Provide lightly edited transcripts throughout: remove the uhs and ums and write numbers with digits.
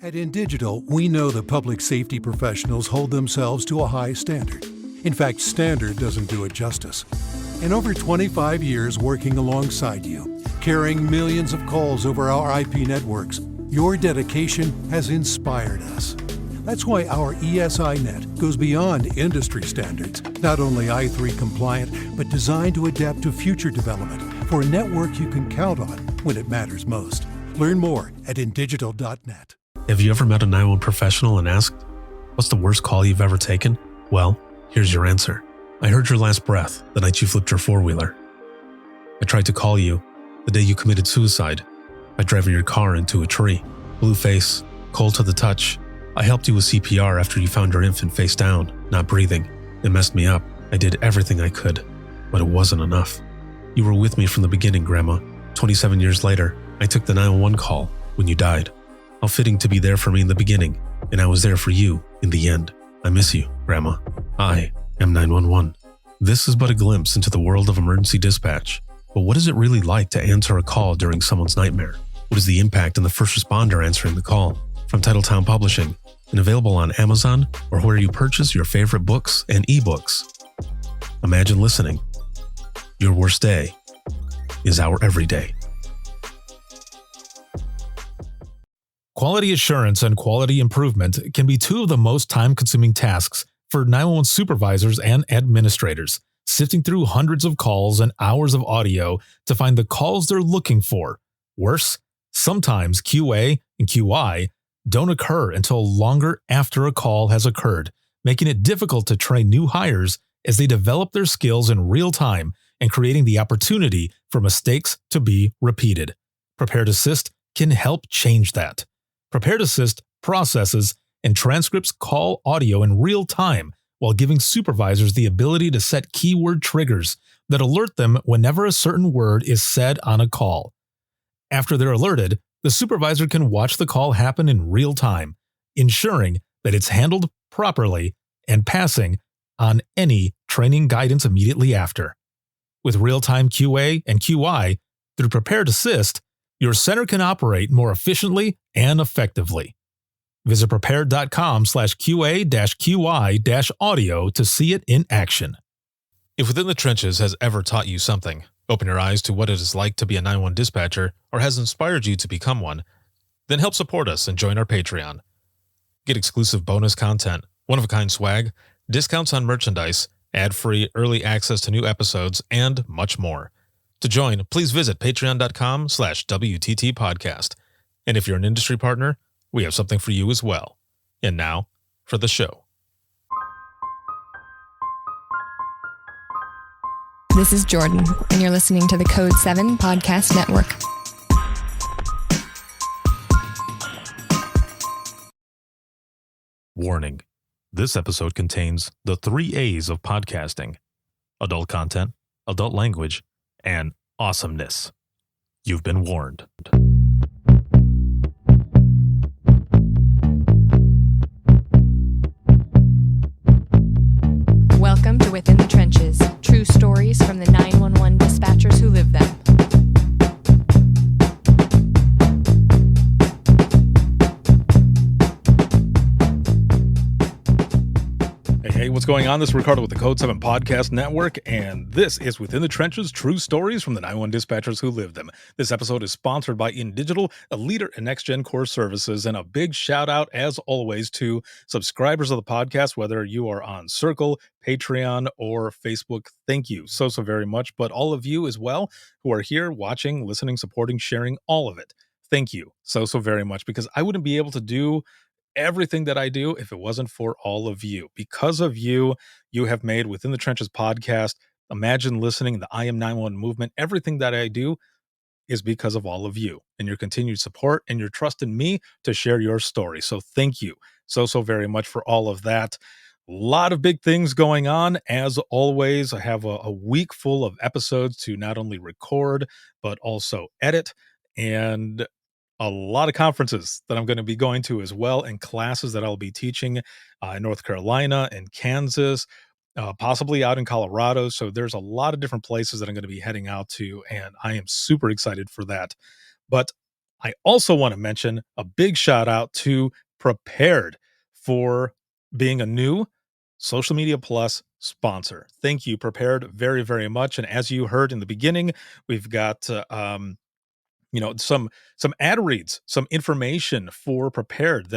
At InDigital, we know the public safety professionals hold themselves to a high standard. In fact, standard doesn't do it justice. In over 25 years working alongside you, carrying millions of calls over our IP networks, your dedication has inspired us. That's why our ESI net goes beyond industry standards, not only i3 compliant, but designed to adapt to future development for a network you can count on when it matters most. Learn more at indigital.net. Have you ever met a 911 professional and asked, what's the worst call you've ever taken? Well, here's your answer. I heard your last breath the night you flipped your four-wheeler. I tried to call you the day you committed suicide by driving your car into a tree. Blue face, cold to the touch. I helped you with CPR after you found your infant face down, not breathing. It messed me up. I did everything I could, but it wasn't enough. You were with me from the beginning, Grandma. 27 years later, I took the 911 call when you died. How fitting to be there for me in the beginning, and I was there for you in the end. I miss you, Grandma. I am 911. This is but a glimpse into the world of emergency dispatch. But what is it really like to answer a call during someone's nightmare? What is the impact on the first responder answering the call? From Titletown Publishing, and available on Amazon or where you purchase your favorite books and ebooks. Imagine listening. Your worst day is our everyday. Quality assurance and quality improvement can be two of the most time-consuming tasks for 911 supervisors and administrators, sifting through hundreds of calls and hours of audio to find the calls they're looking for. Worse, sometimes QA and QI don't occur until longer after a call has occurred, making it difficult to train new hires as they develop their skills in real time and creating the opportunity for mistakes to be repeated. Prepared Assist can help change that. Prepared Assist processes and transcripts call audio in real time while giving supervisors the ability to set keyword triggers that alert them whenever a certain word is said on a call. After they're alerted, the supervisor can watch the call happen in real time, ensuring that it's handled properly and passing on any training guidance immediately after. With real-time QA and QI, through Prepared Assist, your center can operate more efficiently and effectively. Visit prepared.com/QA-QI-audio to see it in action. If Within the Trenches has ever taught you something, open your eyes to what it is like to be a 911 dispatcher, or has inspired you to become one, then help support us and join our Patreon. Get exclusive bonus content, one-of-a-kind swag, discounts on merchandise, ad-free early access to new episodes, and much more. To join, please visit patreon.com/WTT podcast. And if you're an industry partner, we have something for you as well. And now, for the show. This is Jordan, and you're listening to the Code 7 Podcast Network. Warning. This episode contains the 3 A's of podcasting: adult content, adult language, and awesomeness. You've been warned. Welcome to Within the Trenches, true stories from the 911 dispatchers who live them. Hey, what's going on? This is Ricardo with the Code 7 Podcast Network, and this is Within the Trenches, true stories from the 911 dispatchers who live them. This episode is sponsored by InDigital, a leader in next-gen core services, and a big shout-out, as always, to subscribers of the podcast, whether you are on Circle, Patreon, or Facebook. Thank you so very much, but all of you as well who are here watching, listening, supporting, sharing, all of it. Thank you so very much, because I wouldn't be able to do everything that I do if it wasn't for all of you. Because of you, you have made Within the Trenches podcast, Imagine Listening, the I Am 911 movement. Everything that I do is because of all of you and your continued support and your trust in me to share your story. So thank you so very much for all of that. A lot of big things going on. As always, I have a week full of episodes to not only record, but also edit, and a lot of conferences that I'm going to be going to as well, and classes that I'll be teaching in North Carolina and Kansas, possibly out in Colorado. So there's a lot of different places that I'm going to be heading out to, and I am super excited for that. But I also want to mention a big shout out to Prepared for being a new Social Media Plus sponsor. Thank you, Prepared, very, very much. And as you heard in the beginning, we've got some ad reads, some information for Prepared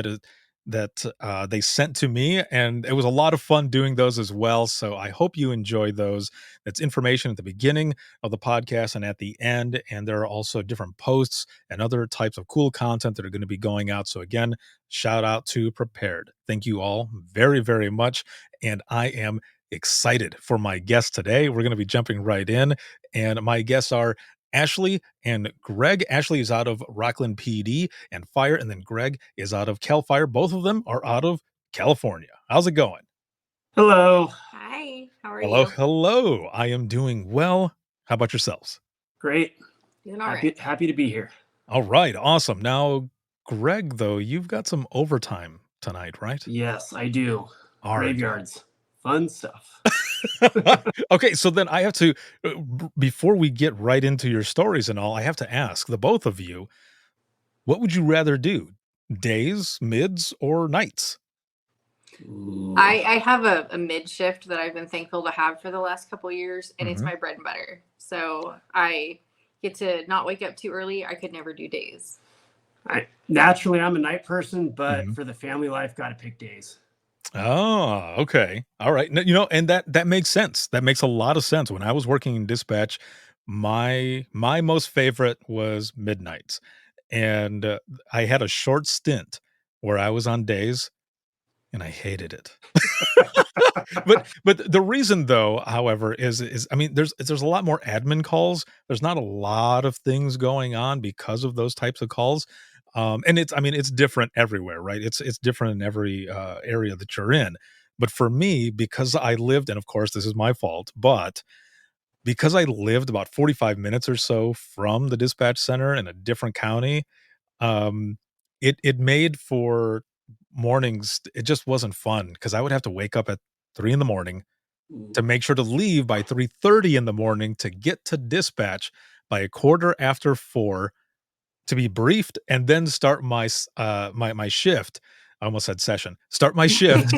that they sent to me, and it was a lot of fun doing those as well. So I hope you enjoy those. That's information at the beginning of the podcast and at the end, and there are also different posts and other types of cool content that are going to be going out. So again, shout out to Prepared. Thank you all very, very much, and I am excited for my guest today. We're going to be jumping right in, and my guests are Ashley and Greg. Ashley is out of Rockland PD and Fire, and then Greg is out of Cal Fire. Both of them are out of California. How's it going? Hello. Hi, how are Hello, you? hello. I am doing well. How about yourselves? Great. Doing all Happy, right. happy to be here. All right, awesome. Now, Greg, though, you've got some overtime tonight, right? Yes, I do. All right. Graveyards. Fun stuff. Okay, so then I have to, before we get right into your stories and all, I have to ask the both of you, what would you rather do? Days, mids, or nights? Ooh. I have a mid shift that I've been thankful to have for the last couple years, and it's Mhm. my bread and butter. So I get to not wake up too early. I could never do days. Naturally, I'm a night person, but Mhm. for the family life, got to pick days. Oh, okay. All right. And that makes sense. That makes a lot of sense. When I was working in dispatch, my most favorite was midnights. And I had a short stint where I was on days and I hated it. But the reason though, however, is I mean, there's a lot more admin calls. There's not a lot of things going on because of those types of calls. And it's I mean, it's different everywhere, right? It's different in every area that you're in. But for me, because I lived, and of course this is my fault, but because I lived about 45 minutes or so from the dispatch center in a different county, um, it made for mornings. It just wasn't fun because I would have to wake up at 3 in the morning Ooh. to make sure to leave by 3:30 in the morning to get to dispatch by a quarter after 4 to be briefed and then start my shift. I almost said session. Start my shift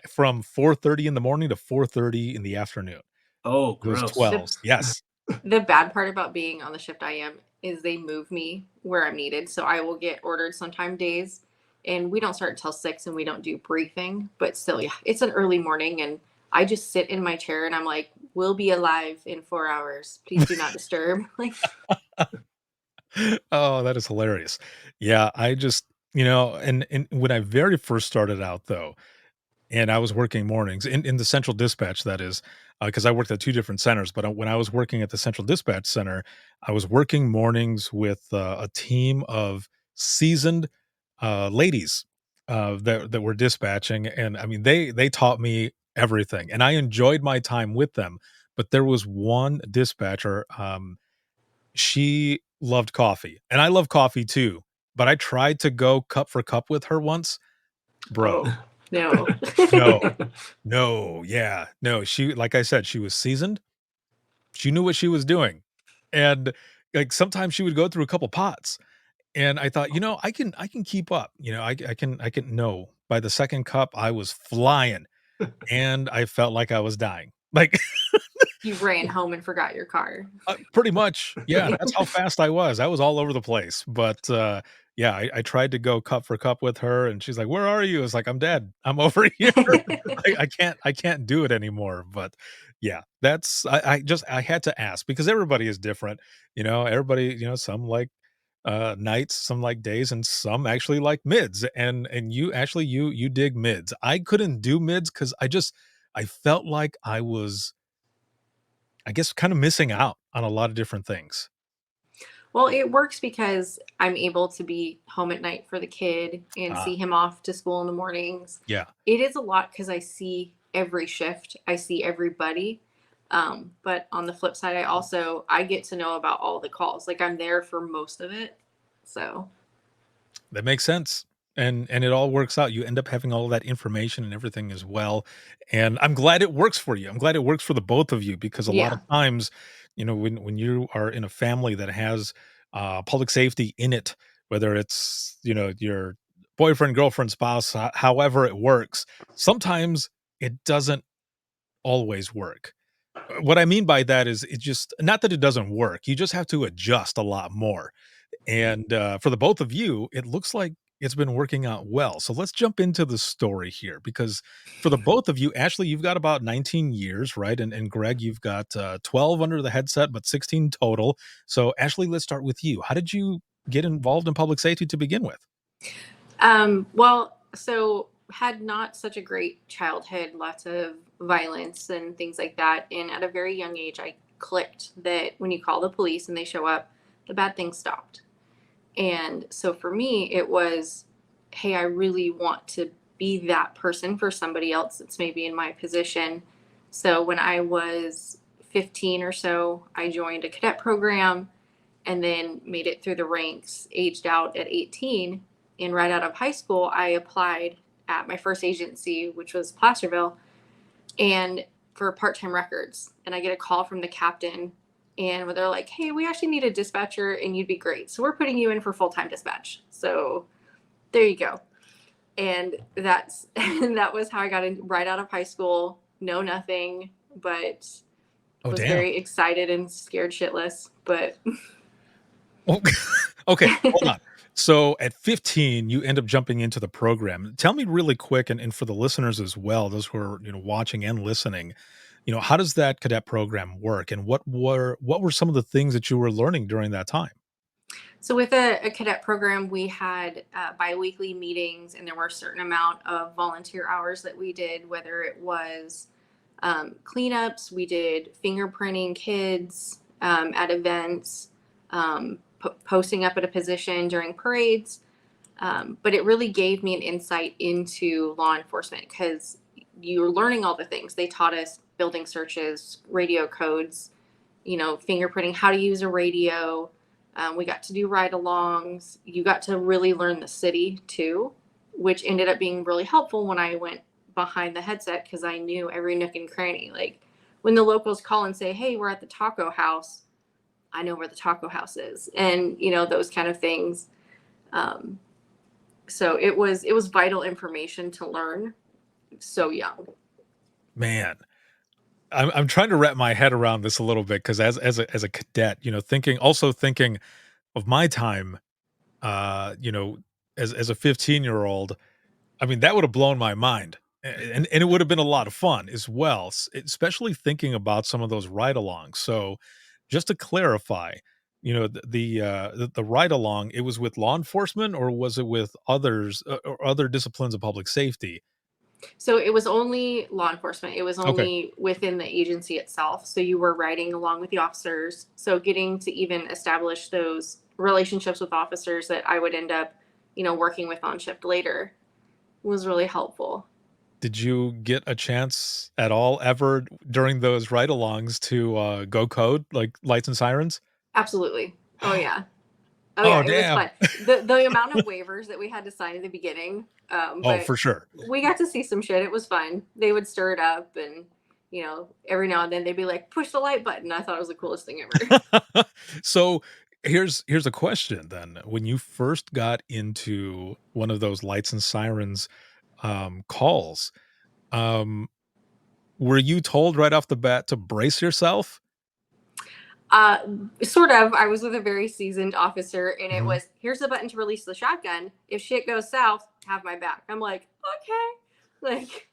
from 4:30 in the morning to 4:30 in the afternoon. Oh, Those gross. The 12s. Yes. the bad part about being on the shift I am is they move me where I'm needed. So I will get ordered sometime days, and we don't start until 6, and we don't do briefing. But still, yeah, it's an early morning, and I just sit in my chair and I'm like, we'll be alive in 4 hours. Please do not disturb. Like, Oh, that is hilarious. Yeah, I just, and when I very first started out though, and I was working mornings in the central dispatch, that is, because I worked at 2 different centers, but when I was working at the central dispatch center, I was working mornings with a team of seasoned ladies that were dispatching, and I mean they taught me everything, and I enjoyed my time with them. But there was one dispatcher, she loved coffee, and I love coffee too. But I tried to go cup for cup with her once, bro. Oh. no. No, no, yeah, no, she like I said, she was seasoned, she knew what she was doing, and, like, sometimes she would go through a couple pots, and I thought, I can keep up, I can no, by the 2nd cup, I was flying, and I felt like I was dying, like, You ran home and forgot your car. pretty much, yeah, that's how fast I was. I was all over the place, but, yeah, I tried to go cup for cup with her, and she's like, "Where are you?" It's like, "I'm dead. I'm over here. I can't do it anymore." But, yeah, that's I had to ask because everybody is different, everybody, some like, nights, some like days, and some actually like mids, and you actually you dig mids. I couldn't do mids because I felt like I was, I guess, kinda missing out on a lot of different things. Well, it works because I'm able to be home at night for the kid and Ah, see him off to school in the mornings. yeah. It is a lot because I see every shift, I see everybody. But on the flip side, I get to know about all the calls. Like I'm there for most of it. So That makes sense. And it all works out. You end up having all that information and everything as well. And I'm glad it works for you. I'm glad it works for the both of you because a lot of yeah. times, when you are in a family that has public safety in it, whether it's, your boyfriend, girlfriend, spouse, however it works, sometimes it doesn't always work. What I mean by that is it just not that it doesn't work. You just have to adjust a lot more. And for the both of you, it looks like it's been working out well. So let's jump into the story here because for the both of you, Ashley, you've got about 19 years, right? And Greg, you've got 12 under the headset, but 16 total. So Ashley, let's start with you. How did you get involved in public safety to begin with? Well, so had not such a great childhood, lots of violence and things like that. And at a very young age, I clicked that when you call the police and they show up, the bad things stopped. And so for me, it was, hey, I really want to be that person for somebody else that's maybe in my position. So when I was 15 or so, I joined a cadet program and then made it through the ranks, aged out at 18. And right out of high school, I applied at my first agency, which was Placerville, and for part-time records. And I get a call from the captain, and they're like, hey, we actually need a dispatcher and you'd be great. So we're putting you in for full-time dispatch. So there you go. And that was how I got in right out of high school. Know nothing, but was very excited and scared shitless. But okay, hold on. So at 15, you end up jumping into the program. Tell me really quick, and for the listeners as well, those who are watching and listening, how does that cadet program work, and what were some of the things that you were learning during that time? So with a cadet program, we had biweekly meetings, and there were a certain amount of volunteer hours that we did, whether it was cleanups, we did fingerprinting kids at events, posting up at a position during parades. But it really gave me an insight into law enforcement because you're learning all the things. They taught us building searches, radio codes, fingerprinting, how to use a radio. We got to do ride-alongs. You got to really learn the city too, which ended up being really helpful when I went behind the headset because I knew every nook and cranny. Like when the locals call and say, hey, we're at the taco house, I know where the taco house is, and those kind of things. So it was vital information to learn so young. Man, I'm trying to wrap my head around this a little bit because as a cadet, thinking of my time, as a 15-year-old, I mean that would have blown my mind, and it would have been a lot of fun as well, especially thinking about some of those ride-alongs. So, just to clarify, the ride-along, it was with law enforcement, or was it with others or other disciplines of public safety? So it was only law enforcement. It was Okay. only within the agency itself. So you were riding along with the officers. So getting to even establish those relationships with officers that I would end up, working with on shift later was really helpful. Did you get a chance at all ever during those ride-alongs to go code like lights and sirens? Absolutely. Oh yeah. Oh Oh, yeah. It was damn. fun. The amount of waivers that we had to sign in the beginning. Oh, But for sure. we got to see some shit. It was fun. They would stir it up, and every now and then they'd be like, push the light button. I thought it was the coolest thing ever. So here's a question then. When you first got into one of those lights and sirens calls, um, were you told right off the bat to brace yourself? Sort of. I was with a very seasoned officer, and it Mhm. was, here's the button to release the shotgun. If shit goes south, have my back. I'm like, okay. Like,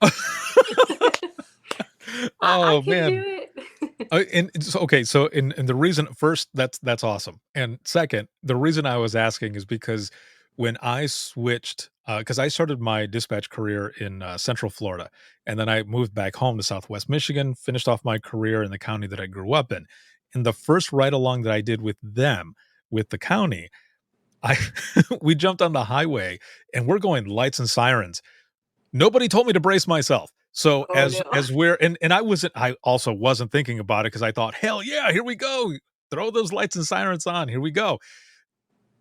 I Oh can do man. it. And so, okay, so and the reason first that's awesome, and second, the reason I was asking is because when I switched, because I started my dispatch career in Central Florida, and then I moved back home to Southwest Michigan, finished off my career in the county that I grew up in. And the first ride along that I did with them, with the county, I we jumped on the highway and we're going lights and sirens. Nobody told me to brace myself. So Oh no. as we're and I also wasn't thinking about it because I thought, hell yeah, here we go. Throw those lights and sirens on. Here we go.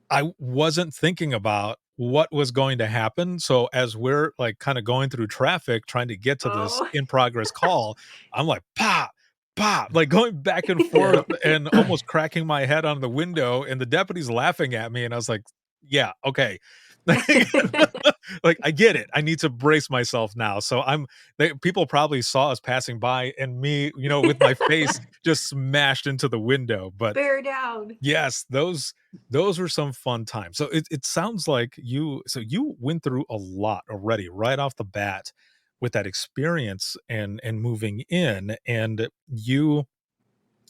I wasn't thinking about what was going to happen. So as we're like kind of going through traffic trying to get to this Oh. in progress call, I'm like, pop. pop, like going back and forth and almost cracking my head on the window, and the deputy's laughing at me, and I was like, yeah, okay. Like, I get it. I need to brace myself now. So people probably saw us passing by and me, with my face just smashed into the window. But Bear down. yes, those were some fun times. So it sounds like you went through a lot already right off the bat with that experience and moving in, and you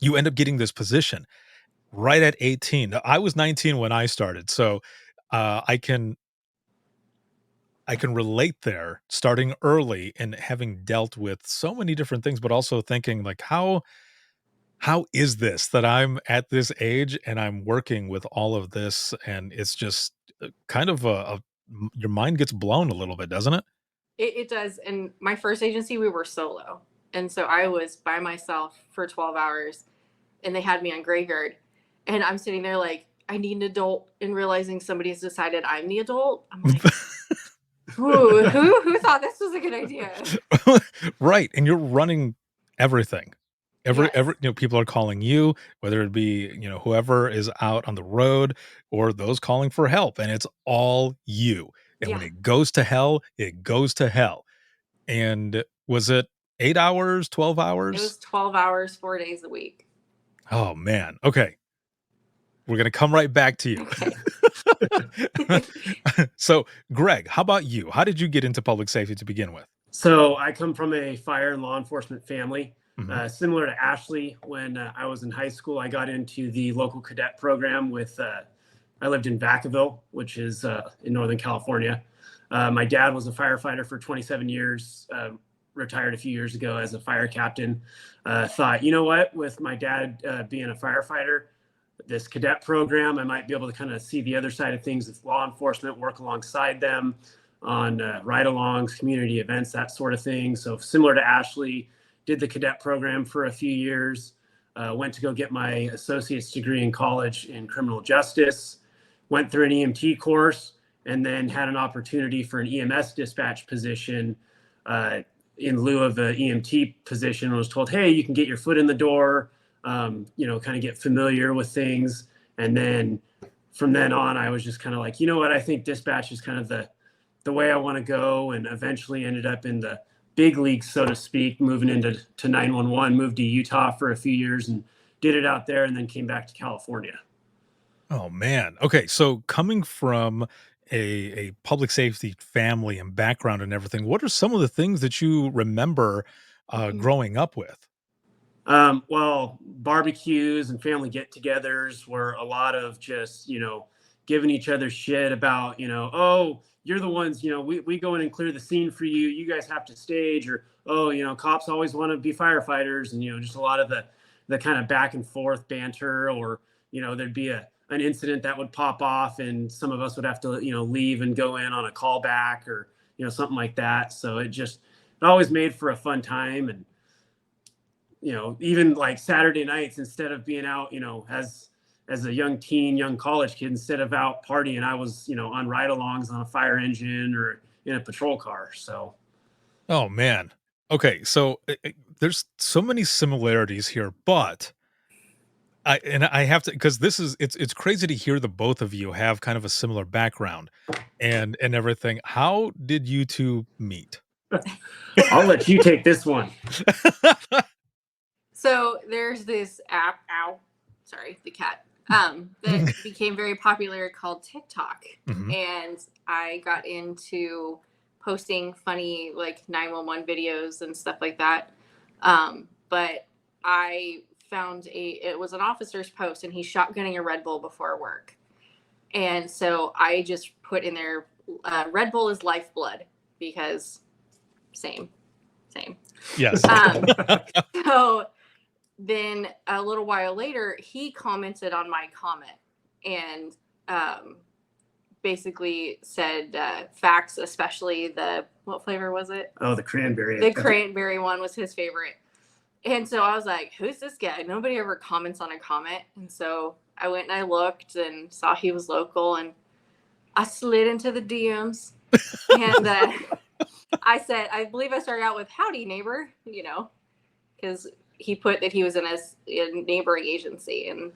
end up getting this position right at 18. Now, I was 19 when I started, so I can relate there, starting early and having dealt with so many different things, but also thinking like, how is this that I'm at this age and I'm working with all of this, and it's just kind of your mind gets blown a little bit, doesn't it? It does. And my first agency, we were solo. And so I was by myself for 12 hours and they had me on graveyard. And I'm sitting there like, I need an adult, and realizing somebody has decided I'm the adult. I'm like, who thought this was a good idea? Right. And you're running everything. Yes. People are calling you, whether it be, whoever is out on the road or those calling for help, and it's all you. And when Yeah. it goes to hell, it goes to hell. And was it 8 hours, 12 It hours? was 12 hours, 4 days a week. Oh man. Okay. We're going to come right back to you. Okay. So, Greg, how about you? How did you get into public safety to begin with? So I come from a fire and law enforcement family. Mhm. Similar to Ashley, when I was in high school, I got into the local cadet program with, I lived in Vacaville, which is in Northern California. My dad was a firefighter for 27 years, retired a few years ago as a fire captain. Thought, you know what, with my dad being a firefighter, this cadet program, I might be able to kind of see the other side of things with law enforcement, work alongside them on ride-alongs, community events, that sort of thing. So similar to Ashley, did the cadet program for a few years, went to go get my associate's degree in college in criminal justice, went through an EMT course, and then had an opportunity for an EMS dispatch position in lieu of an EMT position. I was told, hey, you can get your foot in the door, kind of get familiar with things. And then from then on, I was just kind of like, you know what, I think dispatch is kind of the way I want to go, and eventually ended up in the big leagues, so to speak, moving into 911, moved to Utah for a few years and did it out there, and then came back to California. Oh man. Okay, so coming from a public safety family and background and everything, what are some of the things that you remember growing up with? Well, barbecues and family get-togethers were a lot of just, giving each other shit about, oh, you're the ones, we go in and clear the scene for you. You guys have to stage, or, oh, cops always want to be firefighters, and, just a lot of the kind of back and forth banter, or, there'd be an incident that would pop off and some of us would have to, leave and go in on a callback, or, something like that. So it always made for a fun time. And, even like Saturday nights, instead of being out, as a young college kid, instead of out partying, I was, on ride-alongs on a fire engine or in a patrol car. So, Oh man. Okay, so there's so many similarities here, but I have to, because it's crazy to hear the both of you have kind of a similar background and everything. How did you two meet? I'll let you take this one. So there's this app, sorry, the cat, that became very popular called TikTok. Mhm. And I got into posting funny like 911 videos and stuff like that. But I found it was an officer's post, and he's shotgunning a Red Bull before work. And so I just put in there, Red Bull is lifeblood, because same. Yes. So then a little while later, he commented on my comment and basically said facts, especially what flavor was it? Oh, the cranberry. The cranberry one was his favorite. And so I was like, who's this guy? Nobody ever comments on a comment. And so I went and I looked and saw he was local, and I slid into the DMs. And I said, I believe I started out with, howdy, neighbor, because he put that he was in a neighboring agency, and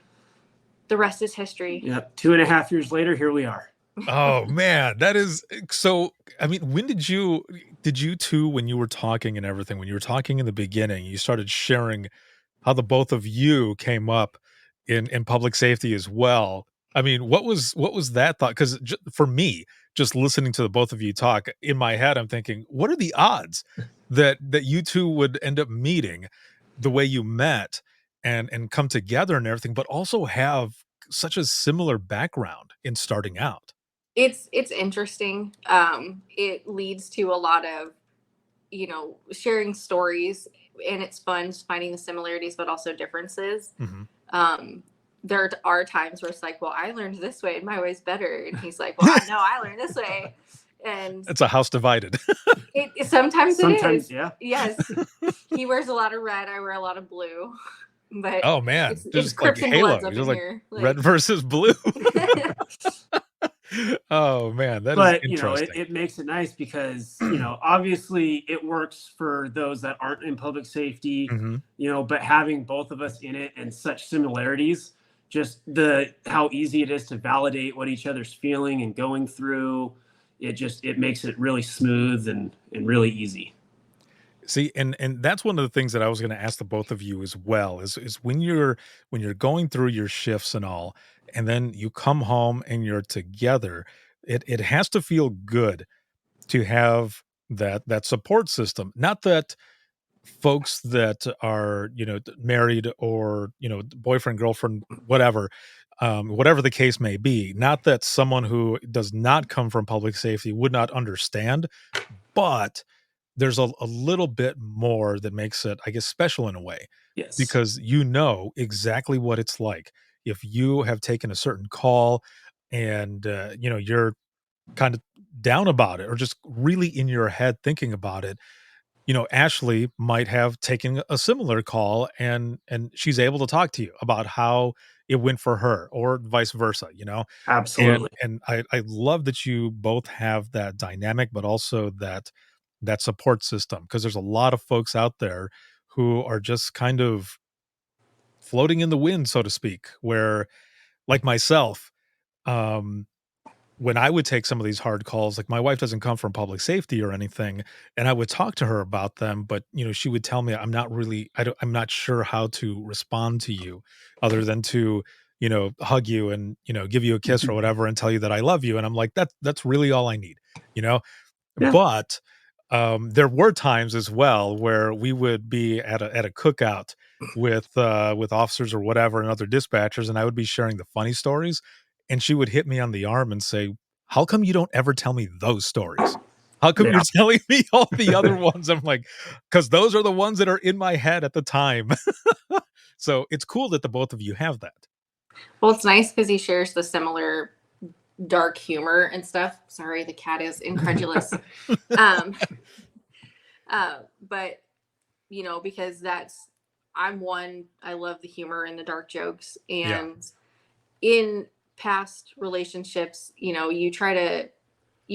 the rest is history. Yep. 2.5 years later, here we are. Oh man, that is so. I mean, when did you two, when you were talking and everything, when you were talking in the beginning, you started sharing how the both of you came up in public safety as well. I mean, what was that thought? Because for me, just listening to the both of you talk in my head, I'm thinking, what are the odds that you two would end up meeting the way you met and come together and everything, but also have such a similar background in starting out? It's interesting. It leads to a lot of, sharing stories, and it's fun finding the similarities but also differences. There are times where it's like, well, I learned this way and my way's better, and he's like, well, I learned this way, and It's a house divided. sometimes it is. Yeah. Yes. He wears a lot of red, I wear a lot of blue, but Oh man, it's just Crips like and Halo, Bloods up just in like here. red versus blue. Oh man, that is But interesting. it makes it nice because obviously it works for those that aren't in public safety, but having both of us in it and such similarities, just how easy it is to validate what each other's feeling and going through, it makes it really smooth and really easy. See, and that's one of the things that I was going to ask the both of you as well, is when you're going through your shifts and all, and then you come home and you're together, it has to feel good to have that support system. Not that folks that are, married or, boyfriend, girlfriend, whatever, whatever the case may be, not that someone who does not come from public safety would not understand, but there's a little bit more that makes it, I guess, special in a way, Yes. because you know exactly what it's like if you have taken a certain call and, you're kind of down about it or just really in your head thinking about it. Ashley might have taken a similar call and she's able to talk to you about how it went for her or vice versa, Absolutely. and I love that you both have that dynamic, but also that support system, because there's a lot of folks out there who are just kind of floating in the wind, so to speak, where like myself, um, when I would take some of these hard calls, like my wife doesn't come from public safety or anything, and I would talk to her about them, but she would tell me, I'm not sure how to respond to you other than to, hug you and, give you a kiss or whatever and tell you that I love you. And I'm like, that's really all I need, you know? Yeah. But there were times as well where we would be at a cookout with officers or whatever and other dispatchers, and I would be sharing the funny stories, and she would hit me on the arm and say, "How come you don't ever tell me those stories? How come you're telling me all the other ones?" I'm like, "'Cause those are the ones that are in my head at the time." So it's cool that the both of you have that. Well, it's nice because he shares the similar dark humor and stuff. Sorry, the cat is incredulous. But because I love the humor and the dark jokes, and in past relationships, you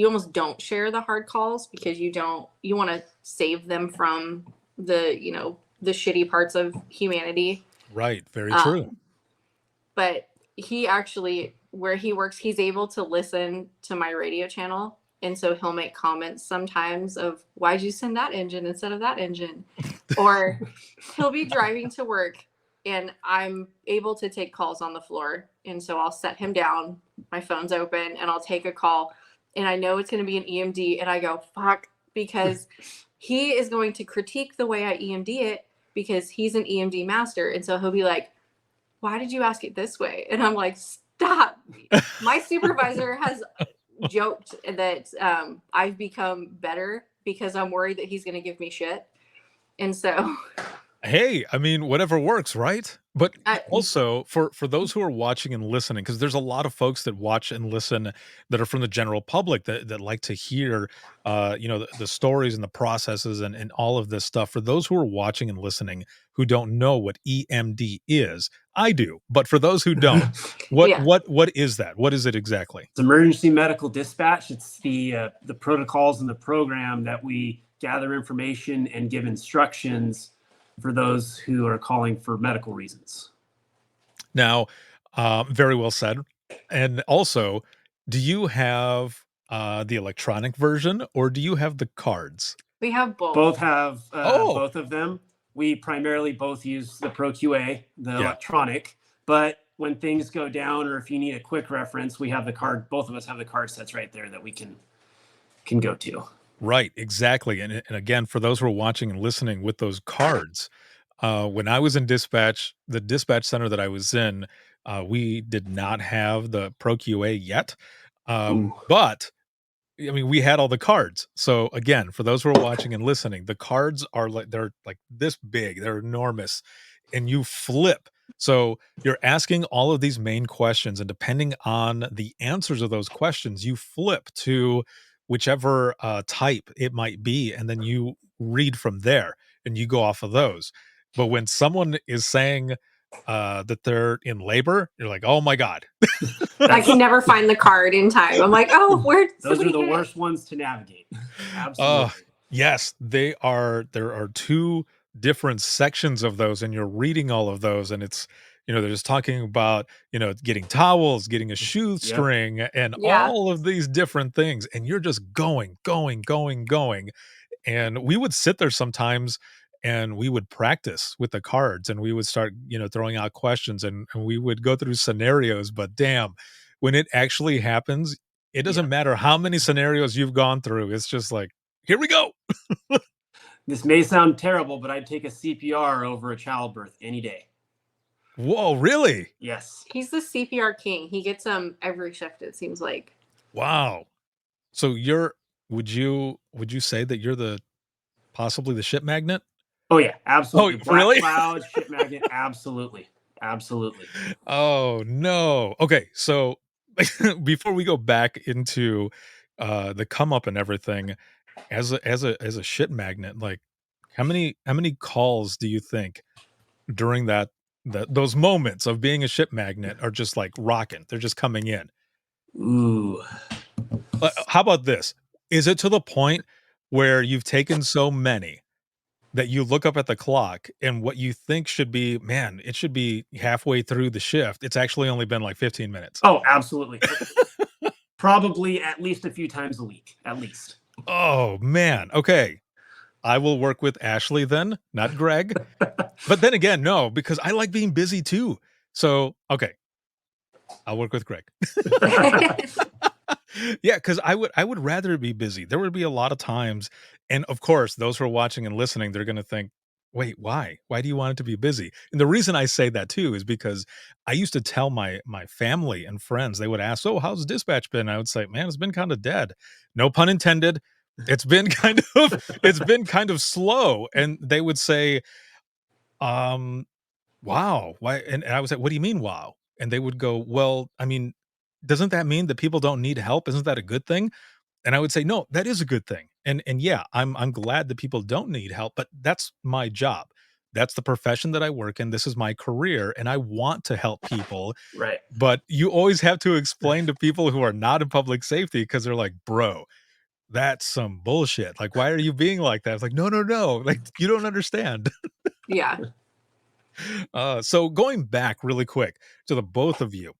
almost don't share the hard calls because you want to save them from the shitty parts of humanity. Right. Very true. But he actually, where he works, he's able to listen to my radio channel. And so he'll make comments sometimes of, why'd you send that engine instead of that engine? Or he'll be driving to work and I'm able to take calls on the floor. And so I'll set him down, my phone's open, and I'll take a call. And I know it's going to be an EMD. And I go, fuck, because he is going to critique the way I EMD it because he's an EMD master. And so he'll be like, why did you ask it this way? And I'm like, stop. My supervisor has joked that I've become better because I'm worried that he's going to give me shit. And so, hey, I mean, whatever works, right? But also for those who are watching and listening, because there's a lot of folks that watch and listen that are from the general public that like to hear, the stories and the processes and all of this stuff. For those who are watching and listening who don't know what EMD is, I do. But for those who don't, what is that? What is it exactly? It's emergency medical dispatch. It's the protocols and the program that we gather information and give instructions for those who are calling for medical reasons. Now, very well said. And also, do you have the electronic version or do you have the cards? We have both. Both have Oh. both of them. We primarily both use the ProQA, the Yeah. electronic, but when things go down or if you need a quick reference, we have the card. Both of us have the card sets right there that we can go to. Right, exactly. And again, for those who are watching and listening with those cards, when I was in dispatch, the dispatch center that I was in, we did not have the ProQA yet. Ooh. But I mean, we had all the cards. So again, for those who are watching and listening, the cards are like they're like this big, they're enormous, and you flip. So you're asking all of these main questions, and depending on the answers of those questions, you flip to whichever type it might be, and then you read from there and you go off of those. But when someone is saying that they're in labor, you're like, oh my God. I can never find the card in time. I'm like, oh, where? Those are the worst ones to navigate. Absolutely. Yes, they are. There are two different sections of those, and you're reading all of those, and it's, they're just talking about, getting towels, getting a shoestring, and Yeah. all of these different things, and you're just going, going, going, going. And we would sit there sometimes and we would practice with the cards and we would start, throwing out questions and we would go through scenarios, but damn, when it actually happens, it doesn't matter how many scenarios you've gone through. It's just like, here we go. This may sound terrible, but I'd take a CPR over a childbirth any day. Whoa, really? Yes. He's the CPR king. He gets them every shift, it seems like. Wow. So would you say that you're possibly the ship magnet? Oh yeah, absolutely. Oh, really? Black cloud, ship magnet, absolutely. Absolutely. Oh no. Okay, so before we go back into the come up and everything, as a ship magnet, like how many calls do you think during those moments of being a ship magnet are just like rocking? They're just coming in. Ooh. How about this? Is it to the point where you've taken so many that you look up at the clock and what you think should be, man, it should be halfway through the shift, it's actually only been like 15 minutes? Oh, absolutely. Probably at least a few times a week, at least. Oh, man. Okay. I will work with Ashley then, not Greg. But then again, no, because I like being busy too. So, okay. I'll work with Greg. Yeah, because I would rather be busy. There would be a lot of times, and of course, those who are watching and listening, they're going to think, "Wait, why? Why do you want it to be busy?" And the reason I say that too is because I used to tell my family and friends. They would ask, "Oh, how's dispatch been?" I would say, "Man, it's been kind of dead." No pun intended. It's been kind of slow, and they would say, "Wow, why?" And I would say, "What do you mean, wow?" And they would go, "Well, I mean, doesn't that mean that people don't need help? Isn't that a good thing?" And I would say, "No, that is a good thing." And yeah, I'm glad that people don't need help, but that's my job. That's the profession that I work in. This is my career, and I want to help people. Right. But you always have to explain to people who are not in public safety because they're like, "Bro, that's some bullshit. Like, why are you being like that?" It's like, no, no, no. Like, you don't understand. Yeah. So going back really quick to the both of you,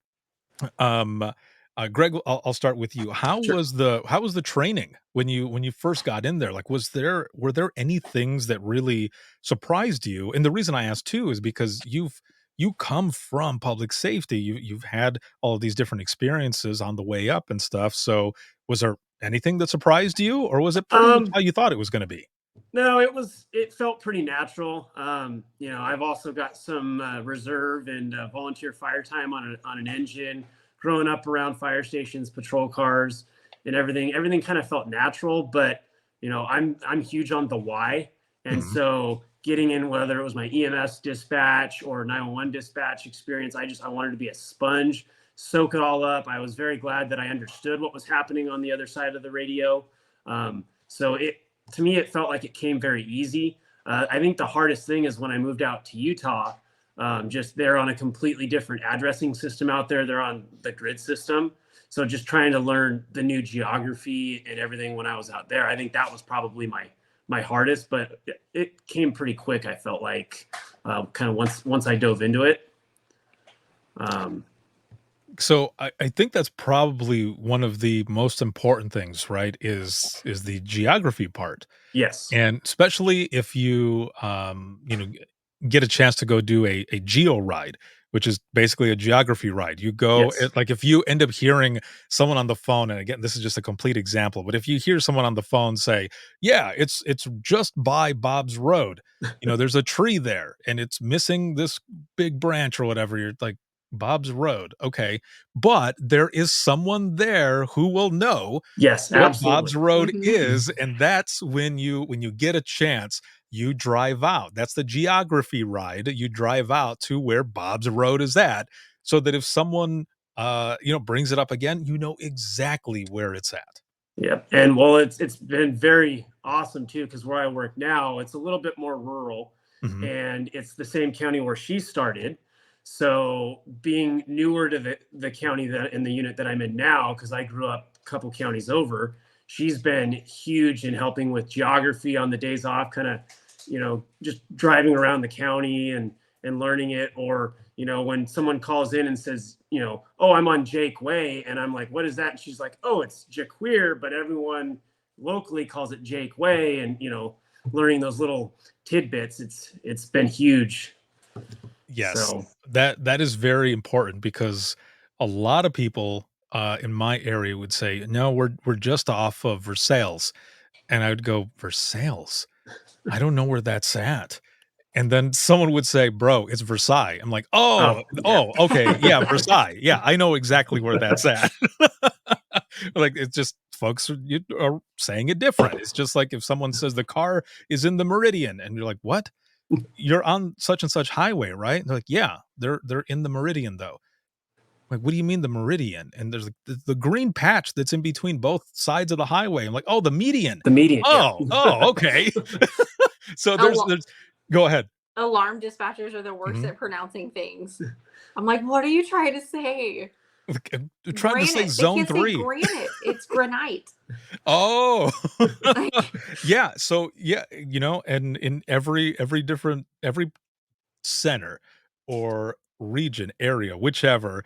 Greg, I'll start with you. How Sure. was the training when you first got in there? Like, were there any things that really surprised you? And the reason I asked too is because you come from public safety. You've had all of these different experiences on the way up and stuff. So was there anything that surprised you, or was it pretty much how you thought it was going to be? No, it felt pretty natural. I've also got some reserve and volunteer fire time on an engine. Growing up around fire stations, patrol cars, and everything kind of felt natural. But I'm huge on the why, and Mhm. so getting in, whether it was my EMS dispatch or 911 dispatch experience, I wanted to be a sponge, soak it all up. I was very glad that I understood what was happening on the other side of the radio. So to me, it felt like it came very easy. I think the hardest thing is when I moved out to Utah. Just they're on a completely different addressing system out there. They're on the grid system. So just trying to learn the new geography and everything when I was out there, I think that was probably my hardest, but it came pretty quick. I felt like kind of once I dove into it. So I think that's probably one of the most important things, right? Is the geography part. Yes. And especially if you, get a chance to go do a geo ride, which is basically a geography ride. You go, Yes. like, if you end up hearing someone on the phone, and again, this is just a complete example, but if you hear someone on the phone say, "Yeah, it's just by Bob's Road, there's a tree there, and it's missing this big branch or whatever," you're like, "Bob's Road, okay, but there is someone there who will know Yes, what Bob's absolutely. Road Mhm. is," and that's when you get a chance, you drive out. That's the geography ride. You drive out to where Bob's Road is at, so that if someone, brings it up again, you know exactly where it's at. Yeah, and well, it's been very awesome too because where I work now, it's a little bit more rural, Mhm. and it's the same county where she started. So being newer to the county that in the unit that I'm in now, because I grew up a couple counties over, she's been huge in helping with geography on the days off, kind of, just driving around the county and learning it. Or, when someone calls in and says, oh, I'm on Jake Way, and I'm like, what is that? And she's like, oh, it's Jaqueer, but everyone locally calls it Jake Way. And, learning those little tidbits, it's been huge. Yes, So that is very important because a lot of people, in my area would say, "No, we're just off of Versailles," and I would go, "Versailles? I don't know where that's at." And then someone would say, "Bro, it's Versailles." I'm like, oh "Oh, yeah. oh, okay, yeah, Versailles. Yeah, I know exactly where that's at." Like, it's just folks are saying it different. It's just like if someone says the car is in the Meridian, and you're like, "What? You're on such and such highway, right?" And they're like, "Yeah, they're in the Meridian, though." Like, "What do you mean the Meridian?" And there's like the green patch that's in between both sides of the highway. I'm like, "Oh, the median. The median, yeah. Oh, okay." So Al- there's go ahead. Alarm dispatchers are the worst Mhm. at pronouncing things. I'm like, what are you trying to say? They're trying to say Granite. They zone can't say 3. granite. It's granite. Oh. Like, Yeah, so yeah, and in every center or region, area, whichever,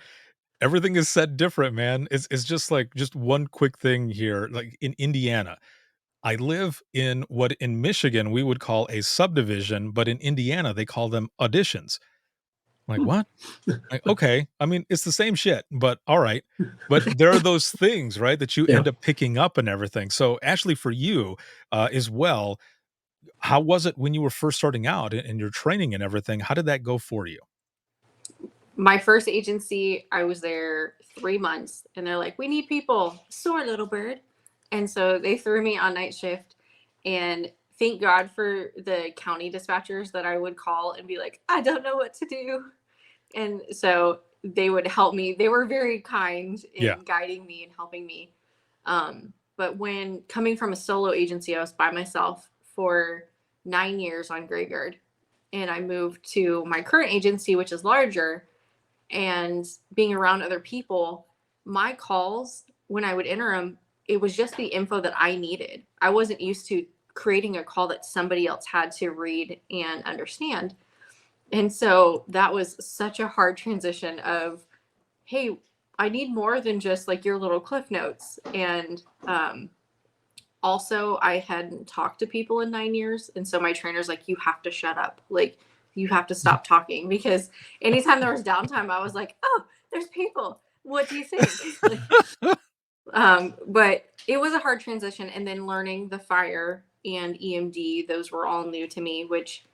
everything is said different, man. It's just like just one quick thing here, like in Indiana. I live in what in Michigan we would call a subdivision, but in Indiana they call them auditions. Like, "What?" Like, okay, I mean, it's the same shit, but all right. But there are those things, right, that you Yeah. end up picking up and everything. So, Ashley, for you, as well, how was it when you were first starting out in your training and everything? How did that go for you? my first agency, I was there 3 months, and they're like, "We need people, soar little bird," and so they threw me on night shift. And thank God for the county dispatchers that I would call and be like, "I don't know what to do," and so they would help me. They were very kind Yeah. in guiding me and helping me. But when coming from a solo agency, I was by myself for 9 years on graveyard, and I moved to my current agency, which is larger, and being around other people, my calls, when I would enter them, it was just the info that I needed. I wasn't used to creating a call that somebody else had to read and understand. And so that was such a hard transition of, hey, I need more than just like your little cliff notes. And also, I hadn't talked to people in 9 years. And so my trainer's like, you have to shut up. Like, you have to stop talking, because anytime there was downtime, I was like, oh, there's people. What do you think? Like, but it was a hard transition. And then learning the fire and EMD, those were all new to me, which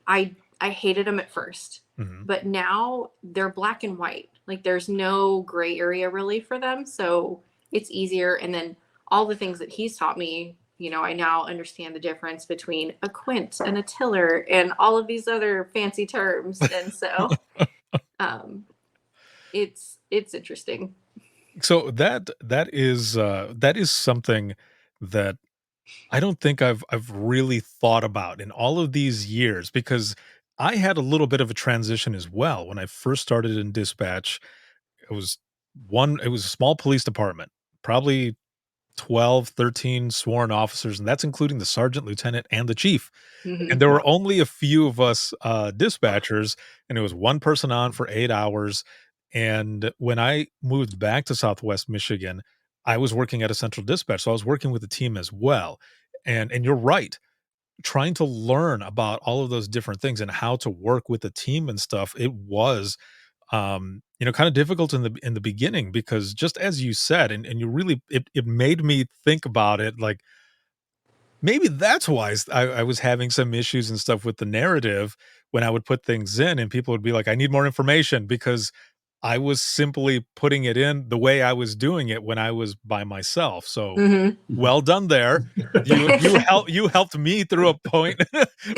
I hated them at first. Mhm. But now they're black and white. Like, there's no gray area really for them. So it's easier. And then all the things that he's taught me, I now understand the difference between a quint and a tiller and all of these other fancy terms. And so um, it's interesting. So that is something that I don't think I've really thought about in all of these years, because I had a little bit of a transition as well when I first started in dispatch. It was a small police department, probably 12, 13 sworn officers, and that's including the sergeant, lieutenant, and the chief. And Mhm. there were only a few of us dispatchers, and it was one person on for 8 hours. And when I moved back to Southwest Michigan, I was working at a central dispatch, so I was working with the team as well. And you're right, trying to learn about all of those different things and how to work with the team and stuff, it was kind of difficult in the beginning, because just as you said, and you really, it made me think about it, like maybe that's why I was having some issues and stuff with the narrative when I would put things in and people would be like, I need more information, because I was simply putting it in the way I was doing it when I was by myself. So Mhm. well done there. You helped me through a point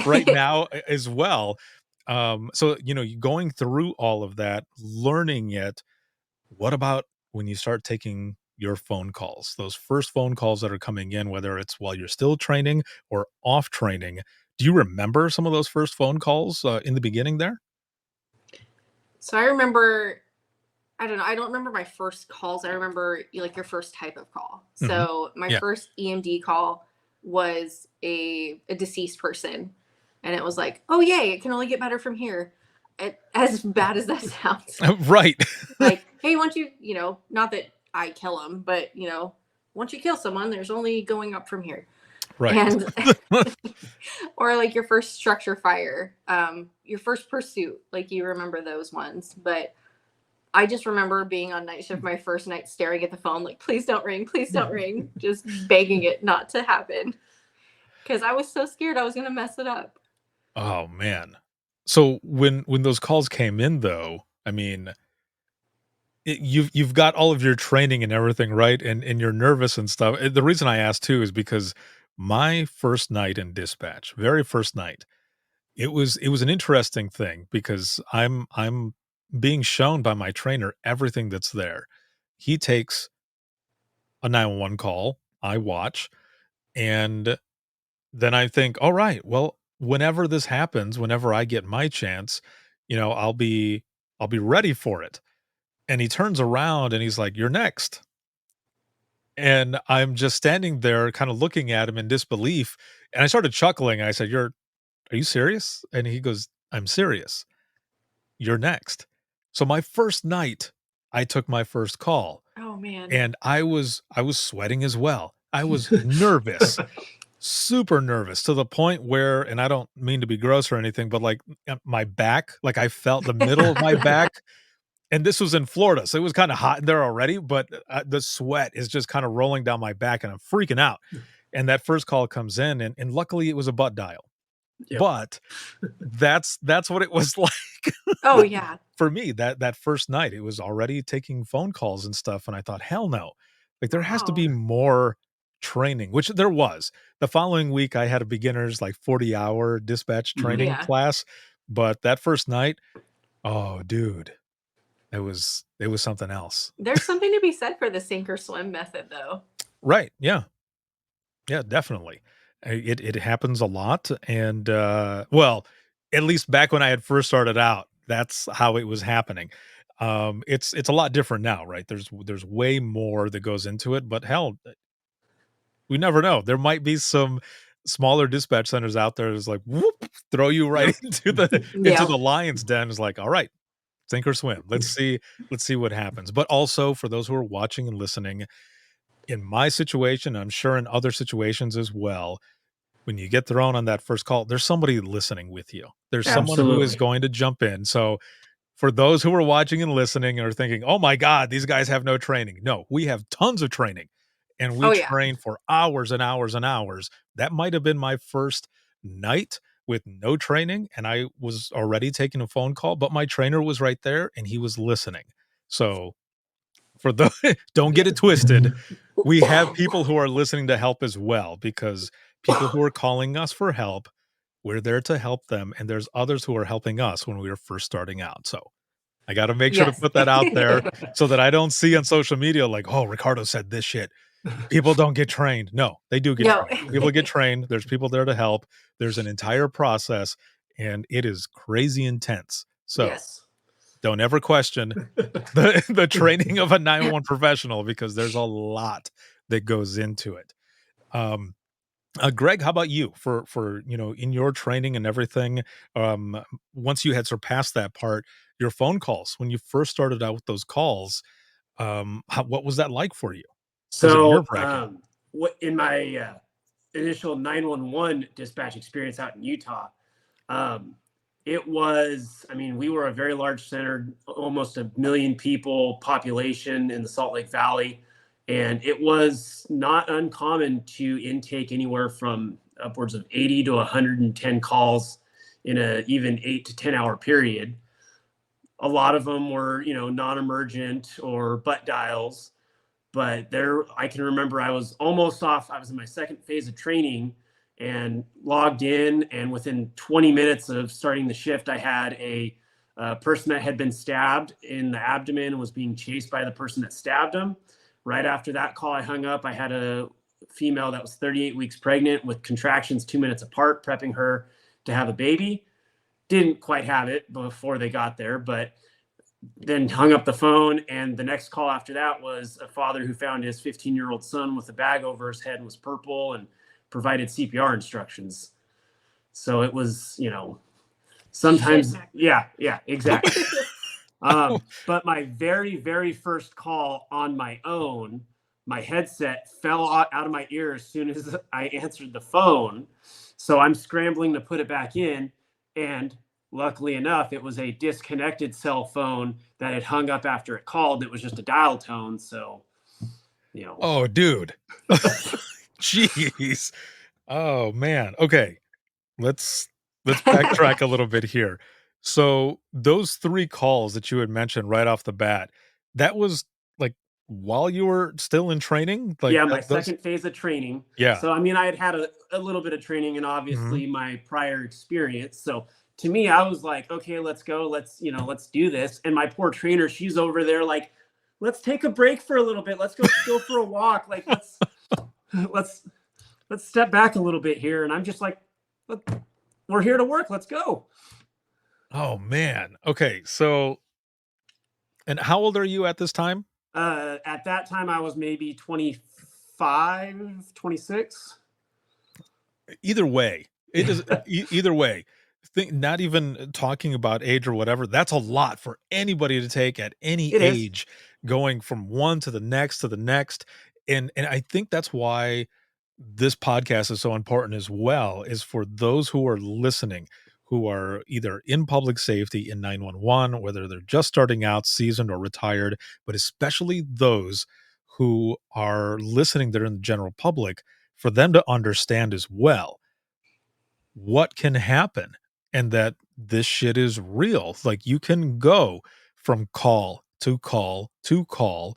right now as well. So you going through all of that, learning it. What about when you start taking your phone calls, those first phone calls that are coming in, whether it's while you're still training or off training? Do you remember some of those first phone calls in the beginning there? So I remember, I don't know, I don't remember my first calls. I remember like your first type of call. Hmm. So my Yeah. first EMD call was a deceased person, and it was like, oh yay, it can only get better from here. As bad as that sounds, Right. like, hey, once not that I kill them, but once you kill someone, there's only going up from here. Right. And or like your first structure fire, your first pursuit, like you remember those ones. But I just remember being on night shift my first night, staring at the phone like, please don't ring, just begging it not to happen, because I was so scared I was gonna mess it up. Oh man. So when those calls came in though, I mean, you've got all of your training and everything, right? And you're nervous and stuff. The reason I asked too is because my first night in dispatch, very first night, it was an interesting thing, because I'm being shown by my trainer everything that's there. He takes a 911 call, I watch, and then I think, all right, well, whenever this happens, whenever I get my chance, I'll be ready for it. And he turns around and he's like, "You're next." And I'm just standing there kind of looking at him in disbelief. And I started chuckling. I said, Are you serious?" And he goes, "I'm serious. You're next." So my first night, I took my first call, Oh man. and I was sweating as well. I was nervous, super nervous, to the point where, and I don't mean to be gross or anything, but like my back, like I felt the middle of my back. And this was in Florida, so it was kinda hot in there already, but, the sweat is just kinda rolling down my back, and I'm freaking out. And that first call comes in, and luckily it was a butt dial. Yep. But that's what it was like Oh yeah. for me, that first night. It was already taking phone calls and stuff, and I thought, "Hell no." Like, there has to Wow. be more training, which there was. The following week, I had a beginner's, like, 40-hour dispatch training Yeah. class, but that first night, oh, dude, it was something else. There's something to be said for the sink or swim method, though. Right, yeah. Yeah, definitely. It happens a lot, and, well, at least back when I had first started out, that's how it was happening. It's a lot different now, right? There's way more that goes into it, but hell, we never know. There might be some smaller dispatch centers out there that's like, whoop, throw you right Yep. into Yeah. the lion's den. It's like, "All right, sink or swim. Let's see what happens." But also for those who are watching and listening, in my situation, I'm sure in other situations as well, when you get thrown on that first call, there's somebody listening with you. There's someone who is Absolutely. going to jump in. So for those who are watching and listening and are thinking, "Oh my God, these guys have no training." No, we have tons of training, and we Oh yeah. train for hours and hours and hours. That might have been my first night with no training, and I was already taking a phone call, but my trainer was right there and he was listening. So for the don't get it twisted. We have people who are listening to help as well, because people who are calling us for help, we're there to help them, and there's others who are helping us when we were first starting out. So I got to make sure to Yes. put that out there so that I don't see on social media like, "Oh, Ricardo said this shit. People don't get trained." No, they do get No. trained. People get trained. There's people there to help. There's an entire process, and it is crazy intense. So Yes. don't ever question the training of a 911 professional, because there's a lot that goes into it. Um, Greg, how about you for in your training and everything? Once you had surpassed that part, your phone calls when you first started out with those calls, what was that like for you? Was it nerve So, wracking? what in my initial 911 dispatch experience out in Utah, um, it was, I mean, we were a very large center, almost a million people population in the Salt Lake Valley. And it was not uncommon to intake anywhere from upwards of 80 to 110 calls in a even 8 to 10 hour period. A lot of them were, non-emergent or butt dials, but there I can remember I was almost off. I was in my second phase of training and logged in, and within 20 minutes of starting the shift, I had a person that had been stabbed in the abdomen and was being chased by the person that stabbed him. Right after that call, I hung up. I had a female that was 38 weeks pregnant with contractions 2 minutes apart, prepping her to have a baby. Didn't quite have it before they got there, but then hung up the phone. And the next call after that was a father who found his 15-year-old son with a bag over his head and was purple, and provided CPR instructions. So it was, sometimes, yeah, exactly. But my very, very first call on my own, my headset fell out of my ear as soon as I answered the phone. So I'm scrambling to put it back in. And luckily enough, it was a disconnected cell phone that had hung up after it called. It was just a dial tone. So, Oh, dude. Jeez. Oh man. Okay. Let's backtrack a little bit here. So those 3 calls that you had mentioned right off the bat, that was like while you were still in training? Like yeah, my those. second phase of training. Yeah. So, I mean, I had had a little bit of training and Mhm. obviously my prior experience. So to me, I was like, okay, let's go. Let's do this. And my poor trainer, she's over there like, let's take a break for a little bit. Let's go for a walk. Like, let's step back a little bit here. And I'm just like, look, we're here to work. Let's go. Oh man. Okay. So and how old are you at this time? At that time, I was maybe 25, 26. Either way, it is either way. Think not even talking about age or whatever. That's a lot for anybody to take at any It is. age, going from one to the next to the next. And I think that's why this podcast is so important as well, is for those who are listening, who are either in public safety in 911, whether they're just starting out, seasoned or retired, but especially those who are listening that are in the general public, for them to understand as well what can happen and that this shit is real. Like you can go from call to call to call,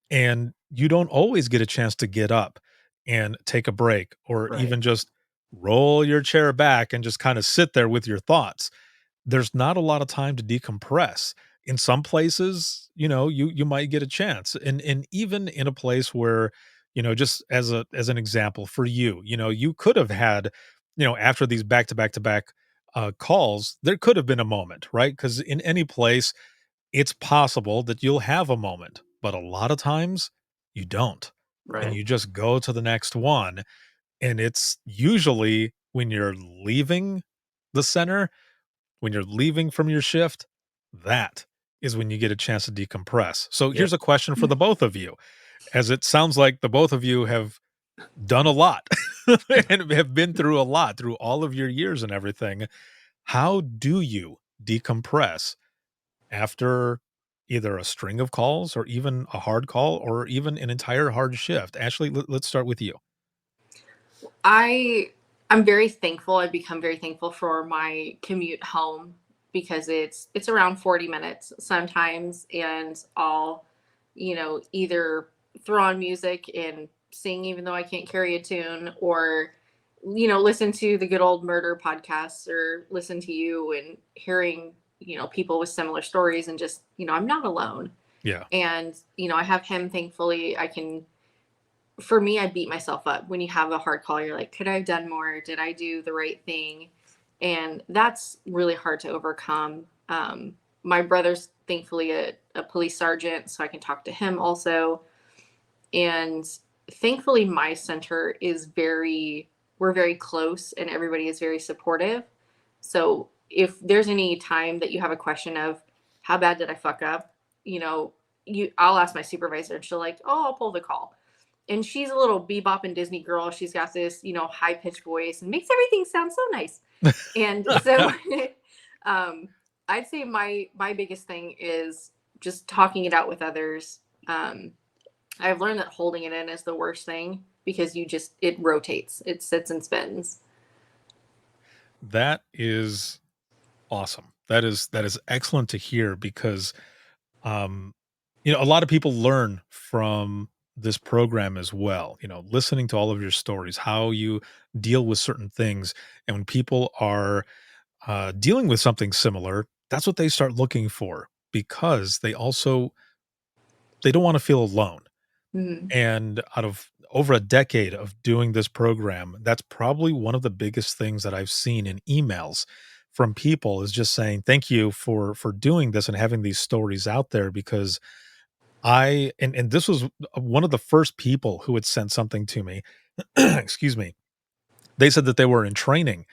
and you don't always get a chance to get up and take a break or Right. even just roll your chair back and just kind of sit there with your thoughts. There's not a lot of time to decompress. In some places, you might get a chance. And even in a place where, just as an example for you, you could have had, after these back to back to back calls, there could have been a moment, right? Because in any place, it's possible that you'll have a moment, but a lot of times you don't. And Right. you just go to the next one. And it's usually when you're leaving the center, when you're leaving from your shift, that is when you get a chance to decompress. So Yep. here's a question for the both of you, as it sounds like the both of you have done a lot and have been through a lot through all of your years and everything. How do you decompress after either a string of calls or even a hard call or even an entire hard shift? Ashley, let's start with you. I'm very thankful. I've become very thankful for my commute home because it's around 40 minutes sometimes, and I'll, either throw on music and sing even though I can't carry a tune, or listen to the good old murder podcasts, or listen to you and hearing, people with similar stories, and just, I'm not alone. Yeah. And, I have him, thankfully. For me, I beat myself up when you have a hard call. You're like, could I have done more? Did I do the right thing? And that's really hard to overcome. My brother's thankfully a police sergeant, so I can talk to him also. And thankfully my center is we're very close and everybody is very supportive. So if there's any time that you have a question of how bad did I fuck up, I'll ask my supervisor and she'll like, oh, I'll pull the call. And she's a little bebop and Disney girl. She's got this, high pitched voice and makes everything sound so nice. And so I'd say my biggest thing is just talking it out with others. I've learned that holding it in is the worst thing because it rotates, it sits and spins. That is awesome. That is excellent to hear because a lot of people learn from this program as well, listening to all of your stories, how you deal with certain things. And when people are dealing with something similar, that's what they start looking for because they don't want to feel alone. Mhm. And out of over a decade of doing this program, that's probably one of the biggest things that I've seen in emails from people is just saying, thank you for doing this and having these stories out there because and this was one of the first people who had sent something to me. Excuse me. They said that they were in training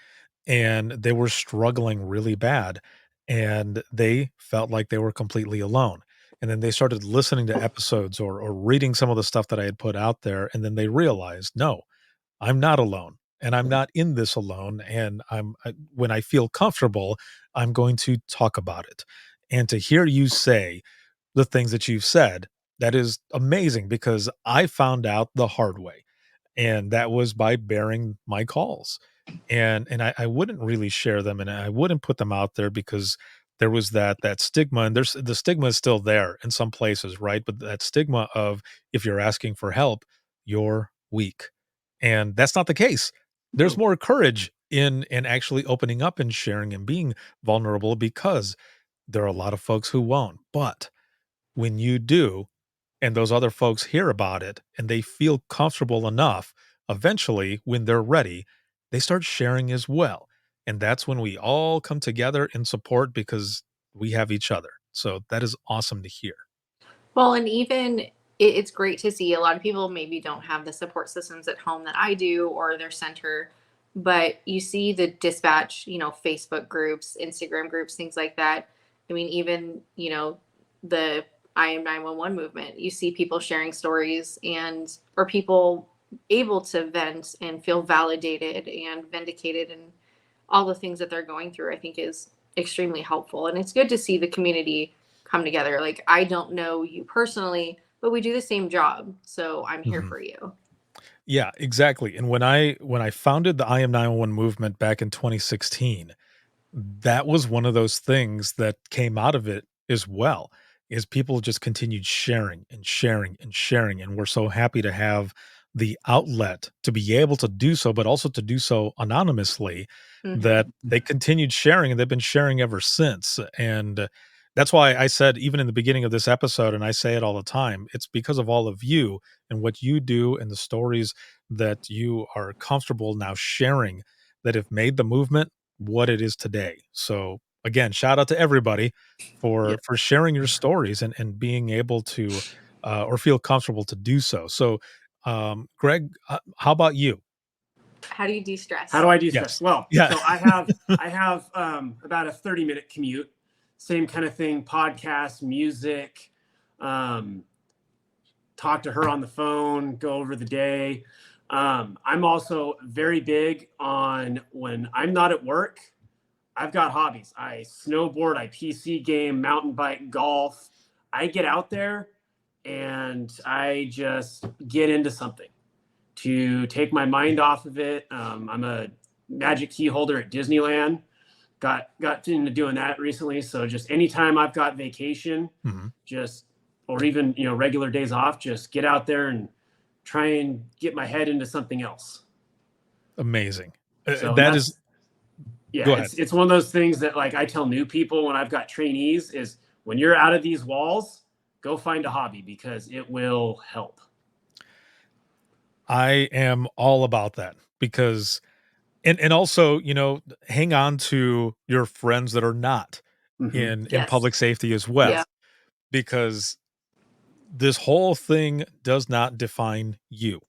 and they were struggling really bad and they felt like they were completely alone. And then they started listening to episodes or reading some of the stuff that I had put out there. And then they realized, no, I'm not alone and I'm not in this alone. And when I feel comfortable, I'm going to talk about it. And to hear you say the things that you've said, that is amazing because I found out the hard way and that was by bearing my calls. And I wouldn't really share them and I wouldn't put them out there because there was that stigma and the stigma is still there in some places, right? But that stigma of if you're asking for help, you're weak. And that's not the case. There's more courage in actually opening up and sharing and being vulnerable because there are a lot of folks who won't. But when you do, and those other folks hear about it and they feel comfortable enough, eventually, when they're ready, they start sharing as well. And that's when we all come together in support because we have each other. So that is awesome to hear. Well, and even it's great to see a lot of people maybe don't have the support systems at home that I do or their center, but you see the dispatch, Facebook groups, Instagram groups, things like that. I mean, even, the I am 911 movement, you see people sharing stories and or people able to vent and feel validated and vindicated and all the things that they're going through, I think is extremely helpful. And it's good to see the community come together. Like, I don't know you personally, but we do the same job. So I'm here Mhm. for you. Yeah, exactly. And when I founded the I Am 911 movement back in 2016, that was one of those things that came out of it as well, is people just continued sharing and sharing and sharing, and we're so happy to have the outlet to be able to do so, but also to do so anonymously, that Hmm. they continued sharing, and they've been sharing ever since, and that's why I said even in the beginning of this episode, and I say it all the time, it's because of all of you and what you do and the stories that you are comfortable now sharing that have made the movement what it is today. So again, shout out to everybody Yeah. for sharing your stories and being able to or feel comfortable to do so. So Greg, how about you? How do you de-stress? How do I de-stress? Yes. Well, Yeah. so I have about a 30-minute commute. Same kind of thing, podcast, music, um, talk to her on the phone, go over the day. I'm also very big on when I'm not at work, I've got hobbies. I snowboard, I PC game, mountain bike, golf. I get out there and I just get into something to take my mind off of it. I'm a magic key holder at Disneyland. Got into doing that recently. So just anytime I've got vacation, Mhm. just or even regular days off, just get out there and try and get my head into something else. Amazing. So and That is that's yeah, go ahead. it's one of those things that like I tell new people when I've got trainees is when you're out of these walls, go find a hobby because it will help. I am all about that because and also, hang on to your friends that are not Mm-hmm. in Yes. public safety as well Yeah. because this whole thing does not define you,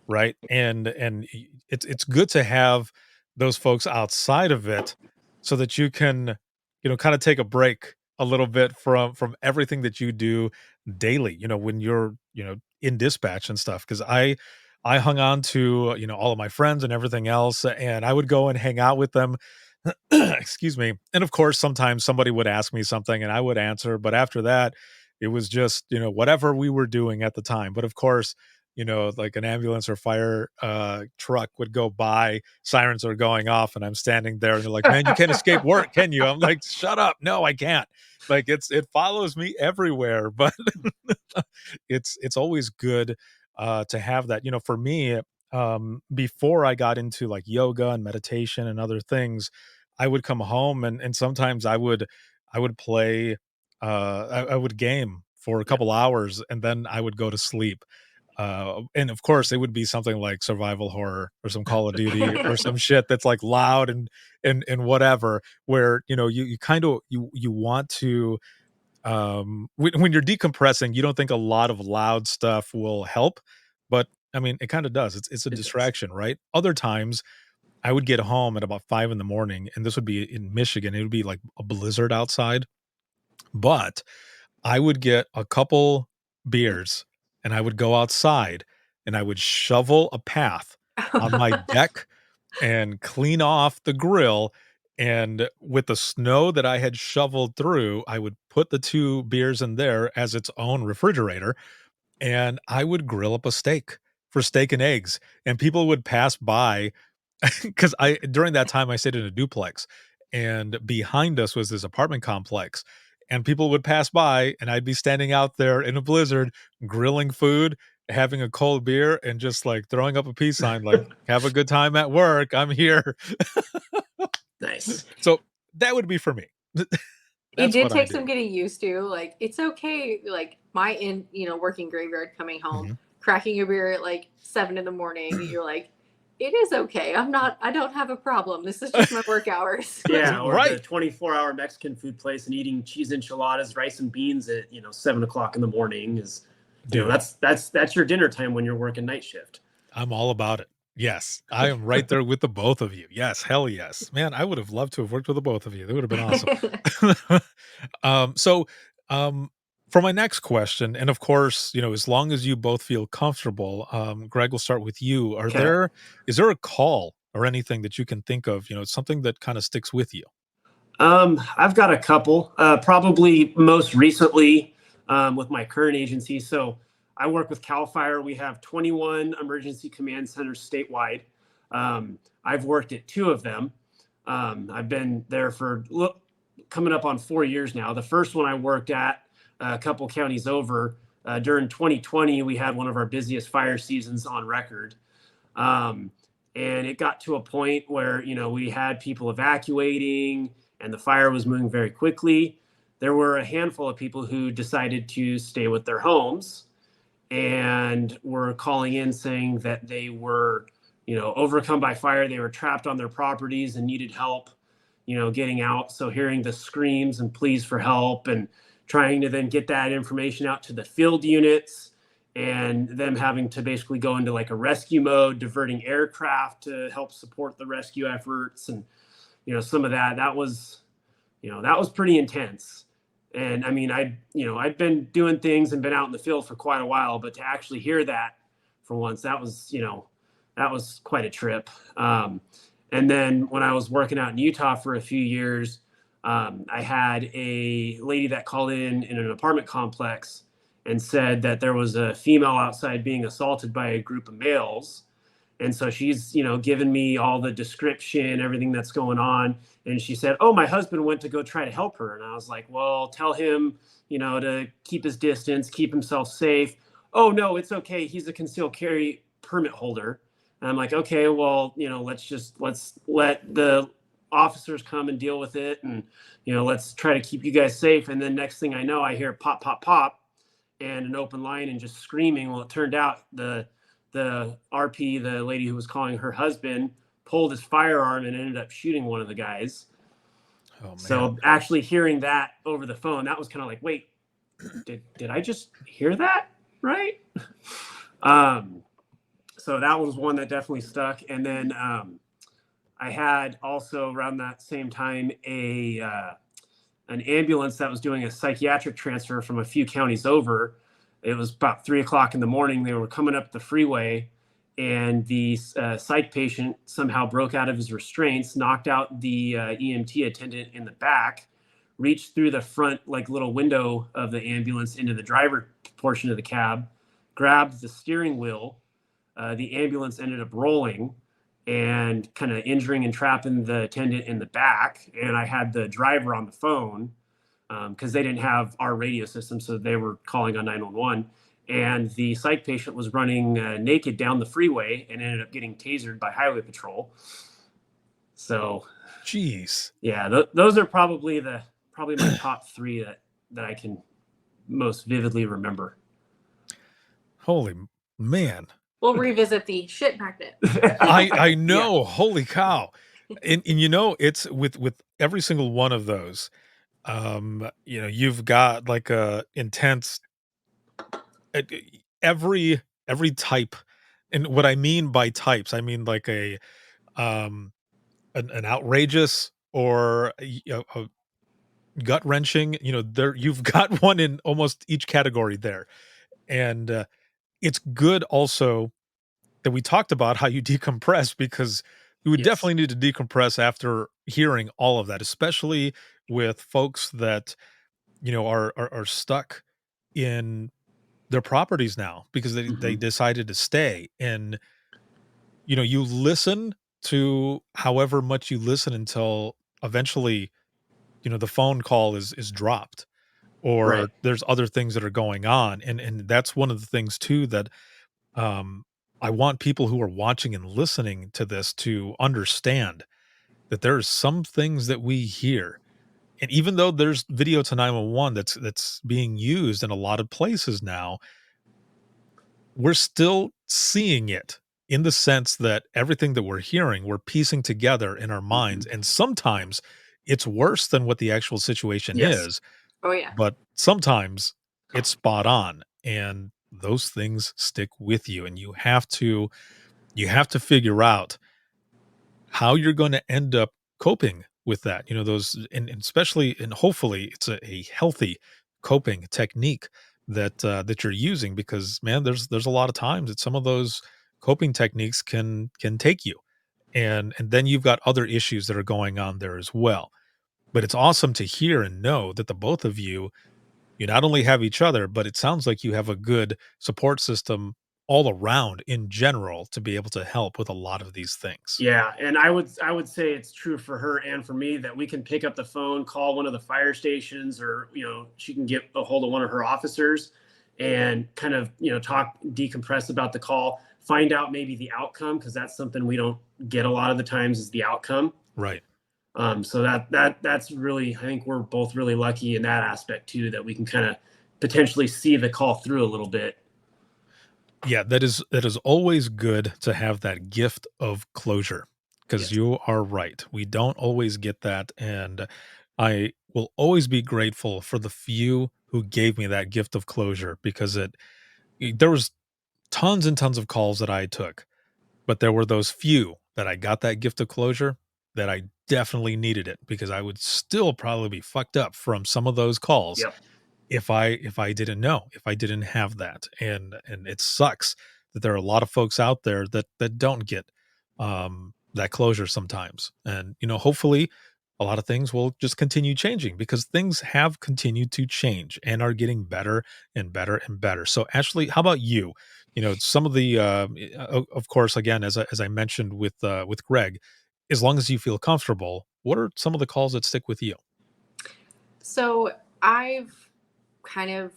right? And it's good to have those folks outside of it so that you can, kind of take a break a little bit from everything that you do daily, when you're, in dispatch and stuff. Because I hung on to, all of my friends and everything else, and I would go and hang out with them. Excuse me. And of course, sometimes somebody would ask me something and I would answer, but after that, it was just, whatever we were doing at the time. But of course, like an ambulance or fire truck would go by, sirens are going off, and I'm standing there and they're like, "Man, you can't escape work, can you?" I'm like, "Shut up. No, I can't." Like it follows me everywhere, but it's always good to have that. For me, before I got into like yoga and meditation and other things, I would come home and sometimes I would play I would game for a Yeah. couple hours and then I would go to sleep. And of course it would be something like survival horror or some Call of Duty or some shit that's like loud and whatever, where you kind of you want to when you're decompressing, you don't think a lot of loud stuff will help, but I mean it kind of does. It's a It does. distraction, right? Other times I would get home at about 5 in the morning, and this would be in Michigan. It would be like a blizzard outside, but I would get a couple beers and I would go outside and I would shovel a path on my deck and clean off the grill. And with the snow that I had shoveled through, I would put the two beers in there as its own refrigerator and I would grill up a steak for steak and eggs. And people would pass by because I during that time I stayed in a duplex, and behind us was this apartment complex, and people would pass by, and I'd be standing out there in a blizzard, grilling food, having a cold beer, and just like throwing up a peace sign, like "Have a good time at work. I'm here." Nice. So that would be for me. It That's did what I take some do. getting used to. Like, it's okay. Like, working graveyard, coming home, Mhm. cracking a beer at like 7 in the morning. You're like, it is okay. I don't have a problem. This is just my work hours. Yeah, or the Right. 24-hour Mexican food place and eating cheese enchiladas, rice and beans at 7 o'clock in the morning is, Dude, that's your dinner time when you're working night shift. I'm all about it. Yes, I am right there with the both of you. Yes, hell yes. Man, I would have loved to have worked with the both of you. That would have been awesome. So, um, for my next question, and of course, as long as you both feel comfortable, Greg, we'll start with you. Okay. Is there a call or anything that you can think of, something that kind of sticks with you? I've got a couple. Probably most recently with my current agency. So I work with CAL FIRE. We have 21 emergency command centers statewide. I've worked at two of them. I've been there for coming up on 4 years now. The first one I worked at a couple counties over. During 2020, we had one of our busiest fire seasons on record. Um, and it got to a point where, we had people evacuating and the fire was moving very quickly. There were a handful of people who decided to stay with their homes and were calling in saying that they were, overcome by fire. They were trapped on their properties and needed help, getting out. So hearing the screams and pleas for help and trying to then get that information out to the field units and them having to basically go into like a rescue mode, diverting aircraft to help support the rescue efforts. And, some of that was, that was pretty intense. And I mean, I'd been doing things and been out in the field for quite a while, but to actually hear that for once, that was quite a trip. And then when I was working out in Utah for a few years, I had a lady that called in an apartment complex and said that there was a female outside being assaulted by a group of males. And so she's, given me all the description, everything that's going on. And she said, "Oh, my husband went to go try to help her." And I was like, "Well, tell him, to keep his distance, keep himself safe." "Oh, no, it's okay. He's a concealed carry permit holder." And I'm like, "Okay, well, let's let the officers come and deal with it. And, let's try to keep you guys safe." And then next thing I know, I hear pop, pop, pop and an open line and just screaming. Well, it turned out the RP, the lady who was calling her husband, pulled his firearm and ended up shooting one of the guys. Oh man. So actually hearing that over the phone, that was kind of like, wait, did I just hear that? right? So that was one that definitely stuck. And then I had also around that same time an ambulance that was doing a psychiatric transfer from a few counties over. It was about 3 o'clock in the morning. They were coming up the freeway, and the psych patient somehow broke out of his restraints, knocked out the EMT attendant in the back, reached through the front like little window of the ambulance into the driver portion of the cab, grabbed the steering wheel. The ambulance ended up rolling and kind of injuring and trapping the attendant in the back. And I had the driver on the phone because they didn't have our radio system, so they were calling on 911. And the psych patient was running naked down the freeway and ended up getting tasered by highway patrol. So, Jeez. Yeah, those are probably my top three that I can most vividly remember. Holy man. We'll revisit the shit magnet. I know. Yeah. Holy cow. And it's with every single one of those, you've got like a intense every type. And what I mean by types, I mean like an outrageous or a gut wrenching, there you've got one in almost each category there. And it's good also that we talked about how you decompress, because you would definitely need to decompress after hearing all of that, especially with folks that, are stuck in their properties now because they decided to stay. And, you listen to however much you listen until eventually, the phone call is dropped, or Right. there's other things that are going on. And that's one of the things too that, I want people who are watching and listening to this to understand that there's some things that we hear. And even though there's video to 911 that's being used in a lot of places now, we're still seeing it in the sense that everything that we're hearing, we're piecing together in our minds. And sometimes it's worse than what the actual situation is. Oh yeah. But sometimes it's spot on. And those things stick with you, and you have to figure out how you're going to end up coping with that. Those, and especially, and hopefully it's a healthy coping technique that you're using, because man, there's a lot of times that some of those coping techniques can take you, and then you've got other issues that are going on there as well. But it's awesome to hear and know that the both of you not only have each other, but it sounds like you have a good support system all around in general to be able to help with a lot of these things. Yeah, and I would say it's true for her and for me that we can pick up the phone, call one of the fire stations, or she can get a hold of one of her officers and kind of talk, decompress about the call, find out maybe the outcome, because that's something we don't get a lot of the times, is the outcome. Right. So that's really, I think we're both really lucky in that aspect too, that we can kind of potentially see the call through a little bit. Yeah, that is always good to have that gift of closure, because you are right. We don't always get that. And I will always be grateful for the few who gave me that gift of closure, because there was tons and tons of calls that I took, but there were those few that I got that gift of closure that I definitely needed it, because I would still probably be fucked up from some of those calls. Yep. If I didn't know, if I didn't have that. And it sucks that there are a lot of folks out there that don't get that closure sometimes. And hopefully a lot of things will just continue changing, because things have continued to change and are getting better and better and better. So Ashley, how about you? Some of the of course, again, as I mentioned with Greg, as long as you feel comfortable, what are some of the calls that stick with you? So I've kind of,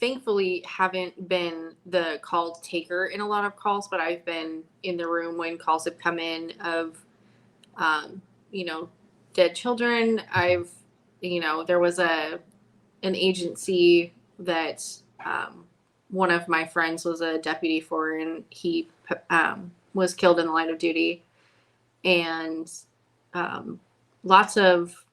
thankfully, haven't been the call taker in a lot of calls, but I've been in the room when calls have come in of, dead children. There was an agency that one of my friends was a deputy for, and he was killed in the line of duty. And lots of,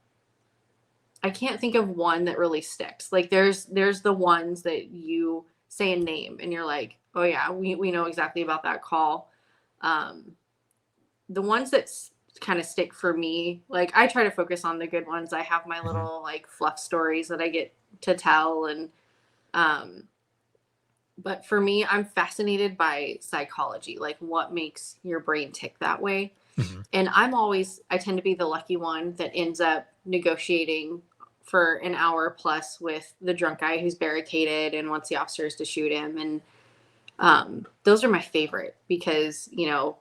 I can't think of one that really sticks. Like there's the ones that you say a name and you're like, oh yeah, we know exactly about that call. The ones that kind of stick for me, like I try to focus on the good ones. I have my little like fluff stories that I get to tell. And but for me, I'm fascinated by psychology, like what makes your brain tick that way. And I tend to be the lucky one that ends up negotiating for an hour plus with the drunk guy who's barricaded and wants the officers to shoot him. And those are my favorite because, you know,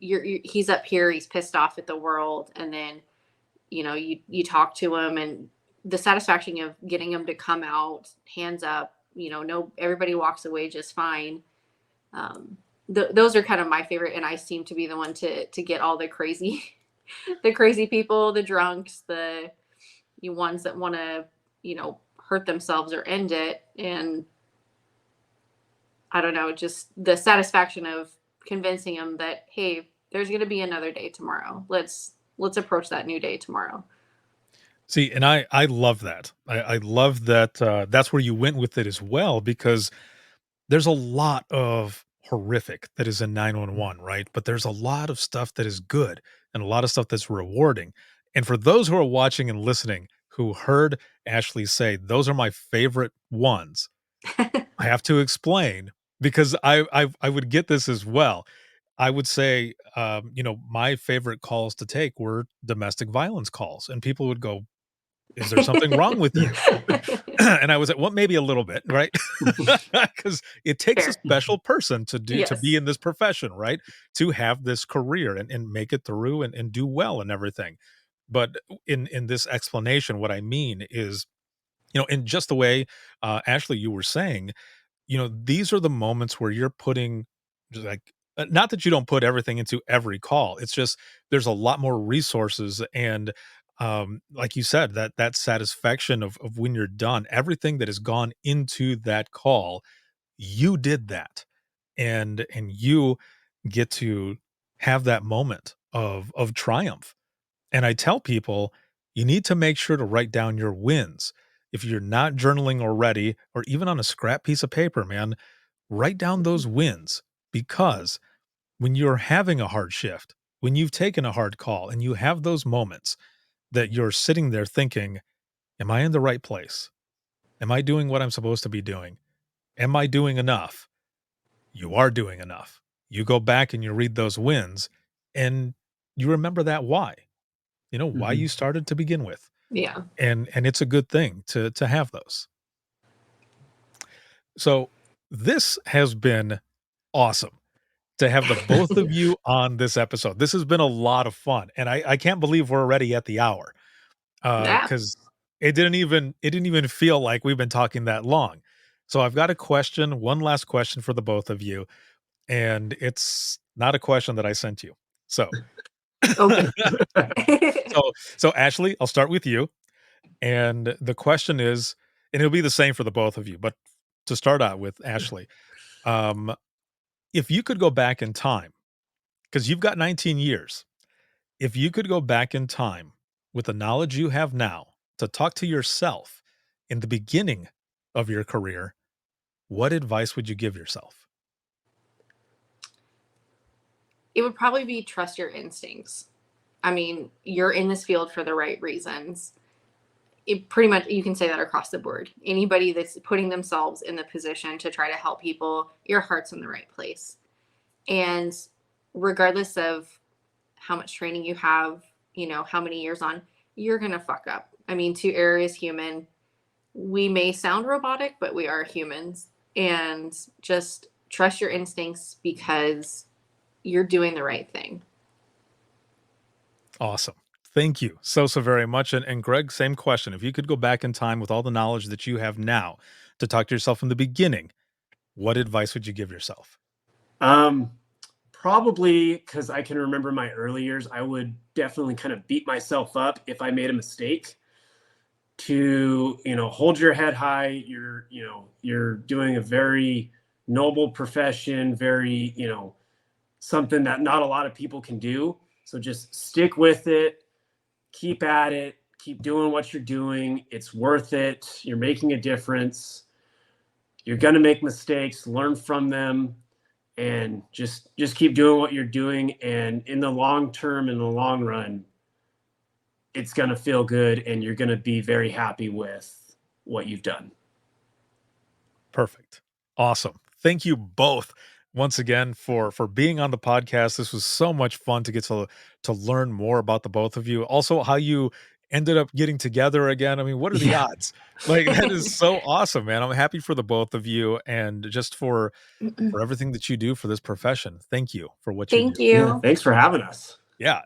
he's up here, he's pissed off at the world. And then, you know, you talk to him and the satisfaction of getting him to come out, hands up, you know, no, everybody walks away just fine. Those are kind of my favorite. And I seem to be the one to get all the crazy, the crazy people, the drunks, the ones that want to, you know, hurt themselves or end it. And I don't know, just the satisfaction of convincing them that, hey, there's going to be another day tomorrow. Let's approach that new day tomorrow. See, and I love that. I love that that's where you went with it as well, because there's a lot of horrific that is in 911, right? But there's a lot of stuff that is good and a lot of stuff that's rewarding. And for those who are watching and listening who heard Ashley say, those are my favorite ones, I have to explain because I would get this as well. I would say, you know, my favorite calls to take were domestic violence calls, and people would go, "Is there something wrong with you?" And I was like, "Well, maybe a little bit, right?" Because it takes a special person to be in this profession, right? To have this career and make it through and do well and everything. But in this explanation, what I mean is, you know, in just the way Ashley, you were saying, you know, these are the moments where you're putting like not that you don't put everything into every call. It's just there's a lot more resources and like you said, that satisfaction of when you're done, everything that has gone into that call, you did that. And you get to have that moment of triumph. And I tell people, you need to make sure to write down your wins. If you're not journaling already, or even on a scrap piece of paper, man, write down those wins, because when you're having a hard shift, when you've taken a hard call and you have those moments that you're sitting there thinking, am I in the right place? Am I doing what I'm supposed to be doing? Am I doing enough? You are doing enough. You go back and you read those wins and you remember that why, you know, why you started to begin with. Yeah. And it's a good thing to have those. So this has been awesome to have the both of you on this episode. This has been a lot of fun, and I can't believe we're already at the hour, Yeah. because it didn't even feel like we've been talking that long. So I've got a question, one last question for the both of you, and it's not a question that I sent you. So, Okay. so Ashley, I'll start with you, and the question is, and it'll be the same for the both of you, but to start out with Ashley, um, if you could go back in time, because you've got 19 years. If you could go back in time with the knowledge you have now to talk to yourself in the beginning of your career, what advice would you give yourself? It would probably be trust your instincts. I mean, you're in this field for the right reasons. It pretty much, you can say that across the board. Anybody that's putting themselves in the position to try to help people, your heart's in the right place. And regardless of how much training you have, you know, how many years on, you're going to fuck up. I mean, to err is human. We may sound robotic, but we are humans. And just trust your instincts because you're doing the right thing. Awesome. Thank you so very much. And Greg, same question. If you could go back in time with all the knowledge that you have now to talk to yourself in the beginning, what advice would you give yourself? Probably because I can remember my early years, I would definitely kind of beat myself up if I made a mistake. To, you know, hold your head high. You're doing a very noble profession, very, you know, something that not a lot of people can do. So just stick with it, keep at it, keep doing what you're doing. It's worth it. You're making a difference. You're going to make mistakes, learn from them, and just keep doing what you're doing. And in the long term, in the long run, it's going to feel good, and you're going to be very happy with what you've done. Perfect. Awesome. Thank you both once again for being on the podcast. This was so much fun to get to learn more about the both of you. Also, how you ended up getting together again. I mean, what are the odds? Like, that is so awesome, man. I'm happy for the both of you, and just for everything that you do for this profession. Thank you for what you do. Thank you. Yeah, thanks for having us. Yeah,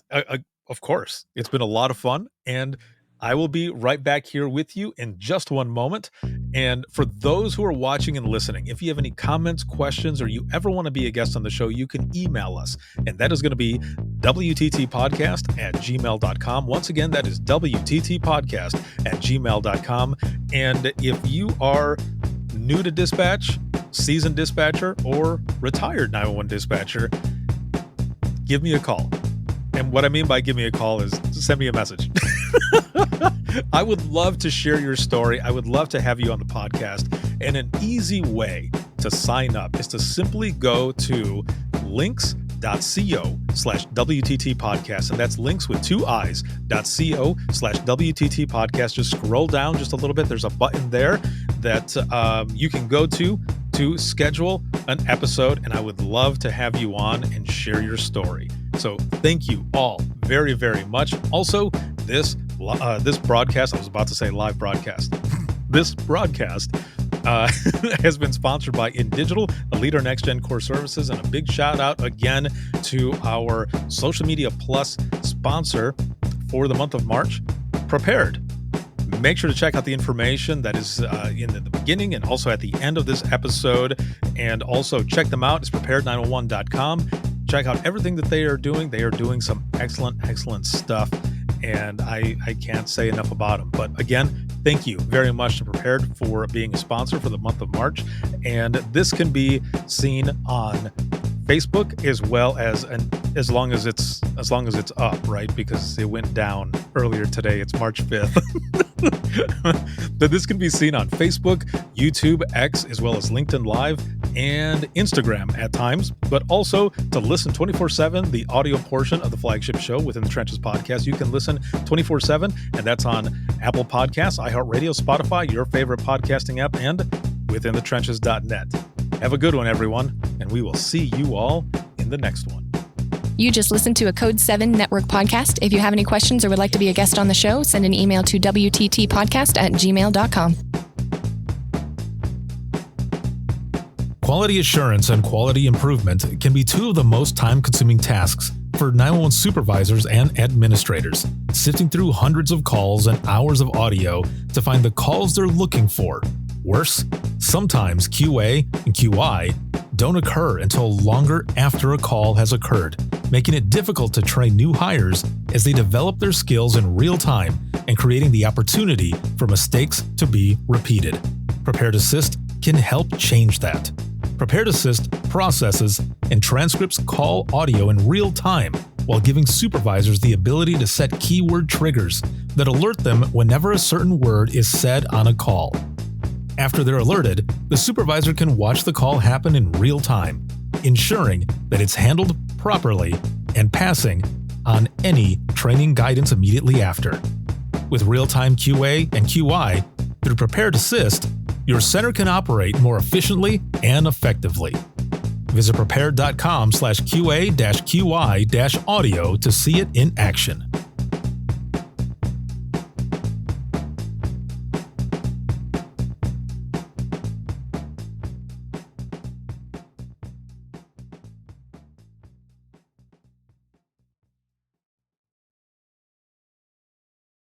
of course. It's been a lot of fun, and I will be right back here with you in just one moment. And for those who are watching and listening, if you have any comments, questions, or you ever want to be a guest on the show, you can email us. And that is going to be wttpodcast@gmail.com. Once again, that is wttpodcast@gmail.com. And if you are new to dispatch, seasoned dispatcher, or retired 911 dispatcher, give me a call. And what I mean by give me a call is send me a message. I would love to share your story. I would love to have you on the podcast. And an easy way to sign up is to simply go to links.co/WTT podcast. And that's links with 2 I's.co/WTT podcast. Just scroll down just a little bit. There's a button there that you can go to schedule an episode. And I would love to have you on and share your story. So thank you all very, very much. Also, this broadcast, I was about to say live broadcast. This broadcast has been sponsored by InDigital, a leader in next-gen core services, and a big shout out again to our Social Media Plus sponsor for the month of March, Prepared. Make sure to check out the information that is in the beginning and also at the end of this episode. And also check them out. It's prepared901.com. Check out everything that they are doing. They are doing some excellent stuff. And I can't say enough about them. But again, thank you very much to Prepared for being a sponsor for the month of March. And this can be seen on Facebook as well as long as it's up, right? Because it went down earlier today. It's March 5th. But this can be seen on Facebook, YouTube, X, as well as LinkedIn Live and Instagram at times, but also to listen 24/7, the audio portion of the flagship show Within the Trenches podcast. You can listen 24/7, and that's on Apple Podcasts, iHeartRadio, Spotify, your favorite podcasting app, and withinthetrenches.net. Have a good one, everyone, and we will see you all in the next one. You just listened to a Code 7 Network podcast. If you have any questions or would like to be a guest on the show, send an email to wttpodcast@gmail.com. Quality assurance and quality improvement can be 2 of the most time-consuming tasks for 911 supervisors and administrators, sifting through hundreds of calls and hours of audio to find the calls they're looking for. Worse, sometimes QA and QI don't occur until longer after a call has occurred, making it difficult to train new hires as they develop their skills in real time and creating the opportunity for mistakes to be repeated. Prepared Assist can help change that. Prepared Assist processes and transcripts call audio in real time while giving supervisors the ability to set keyword triggers that alert them whenever a certain word is said on a call. After they're alerted, the supervisor can watch the call happen in real time, ensuring that it's handled properly and passing on any training guidance immediately after. With real-time QA and QI, through Prepared Assist, your center can operate more efficiently and effectively. Visit prepared.com/QA-QI-audio to see it in action.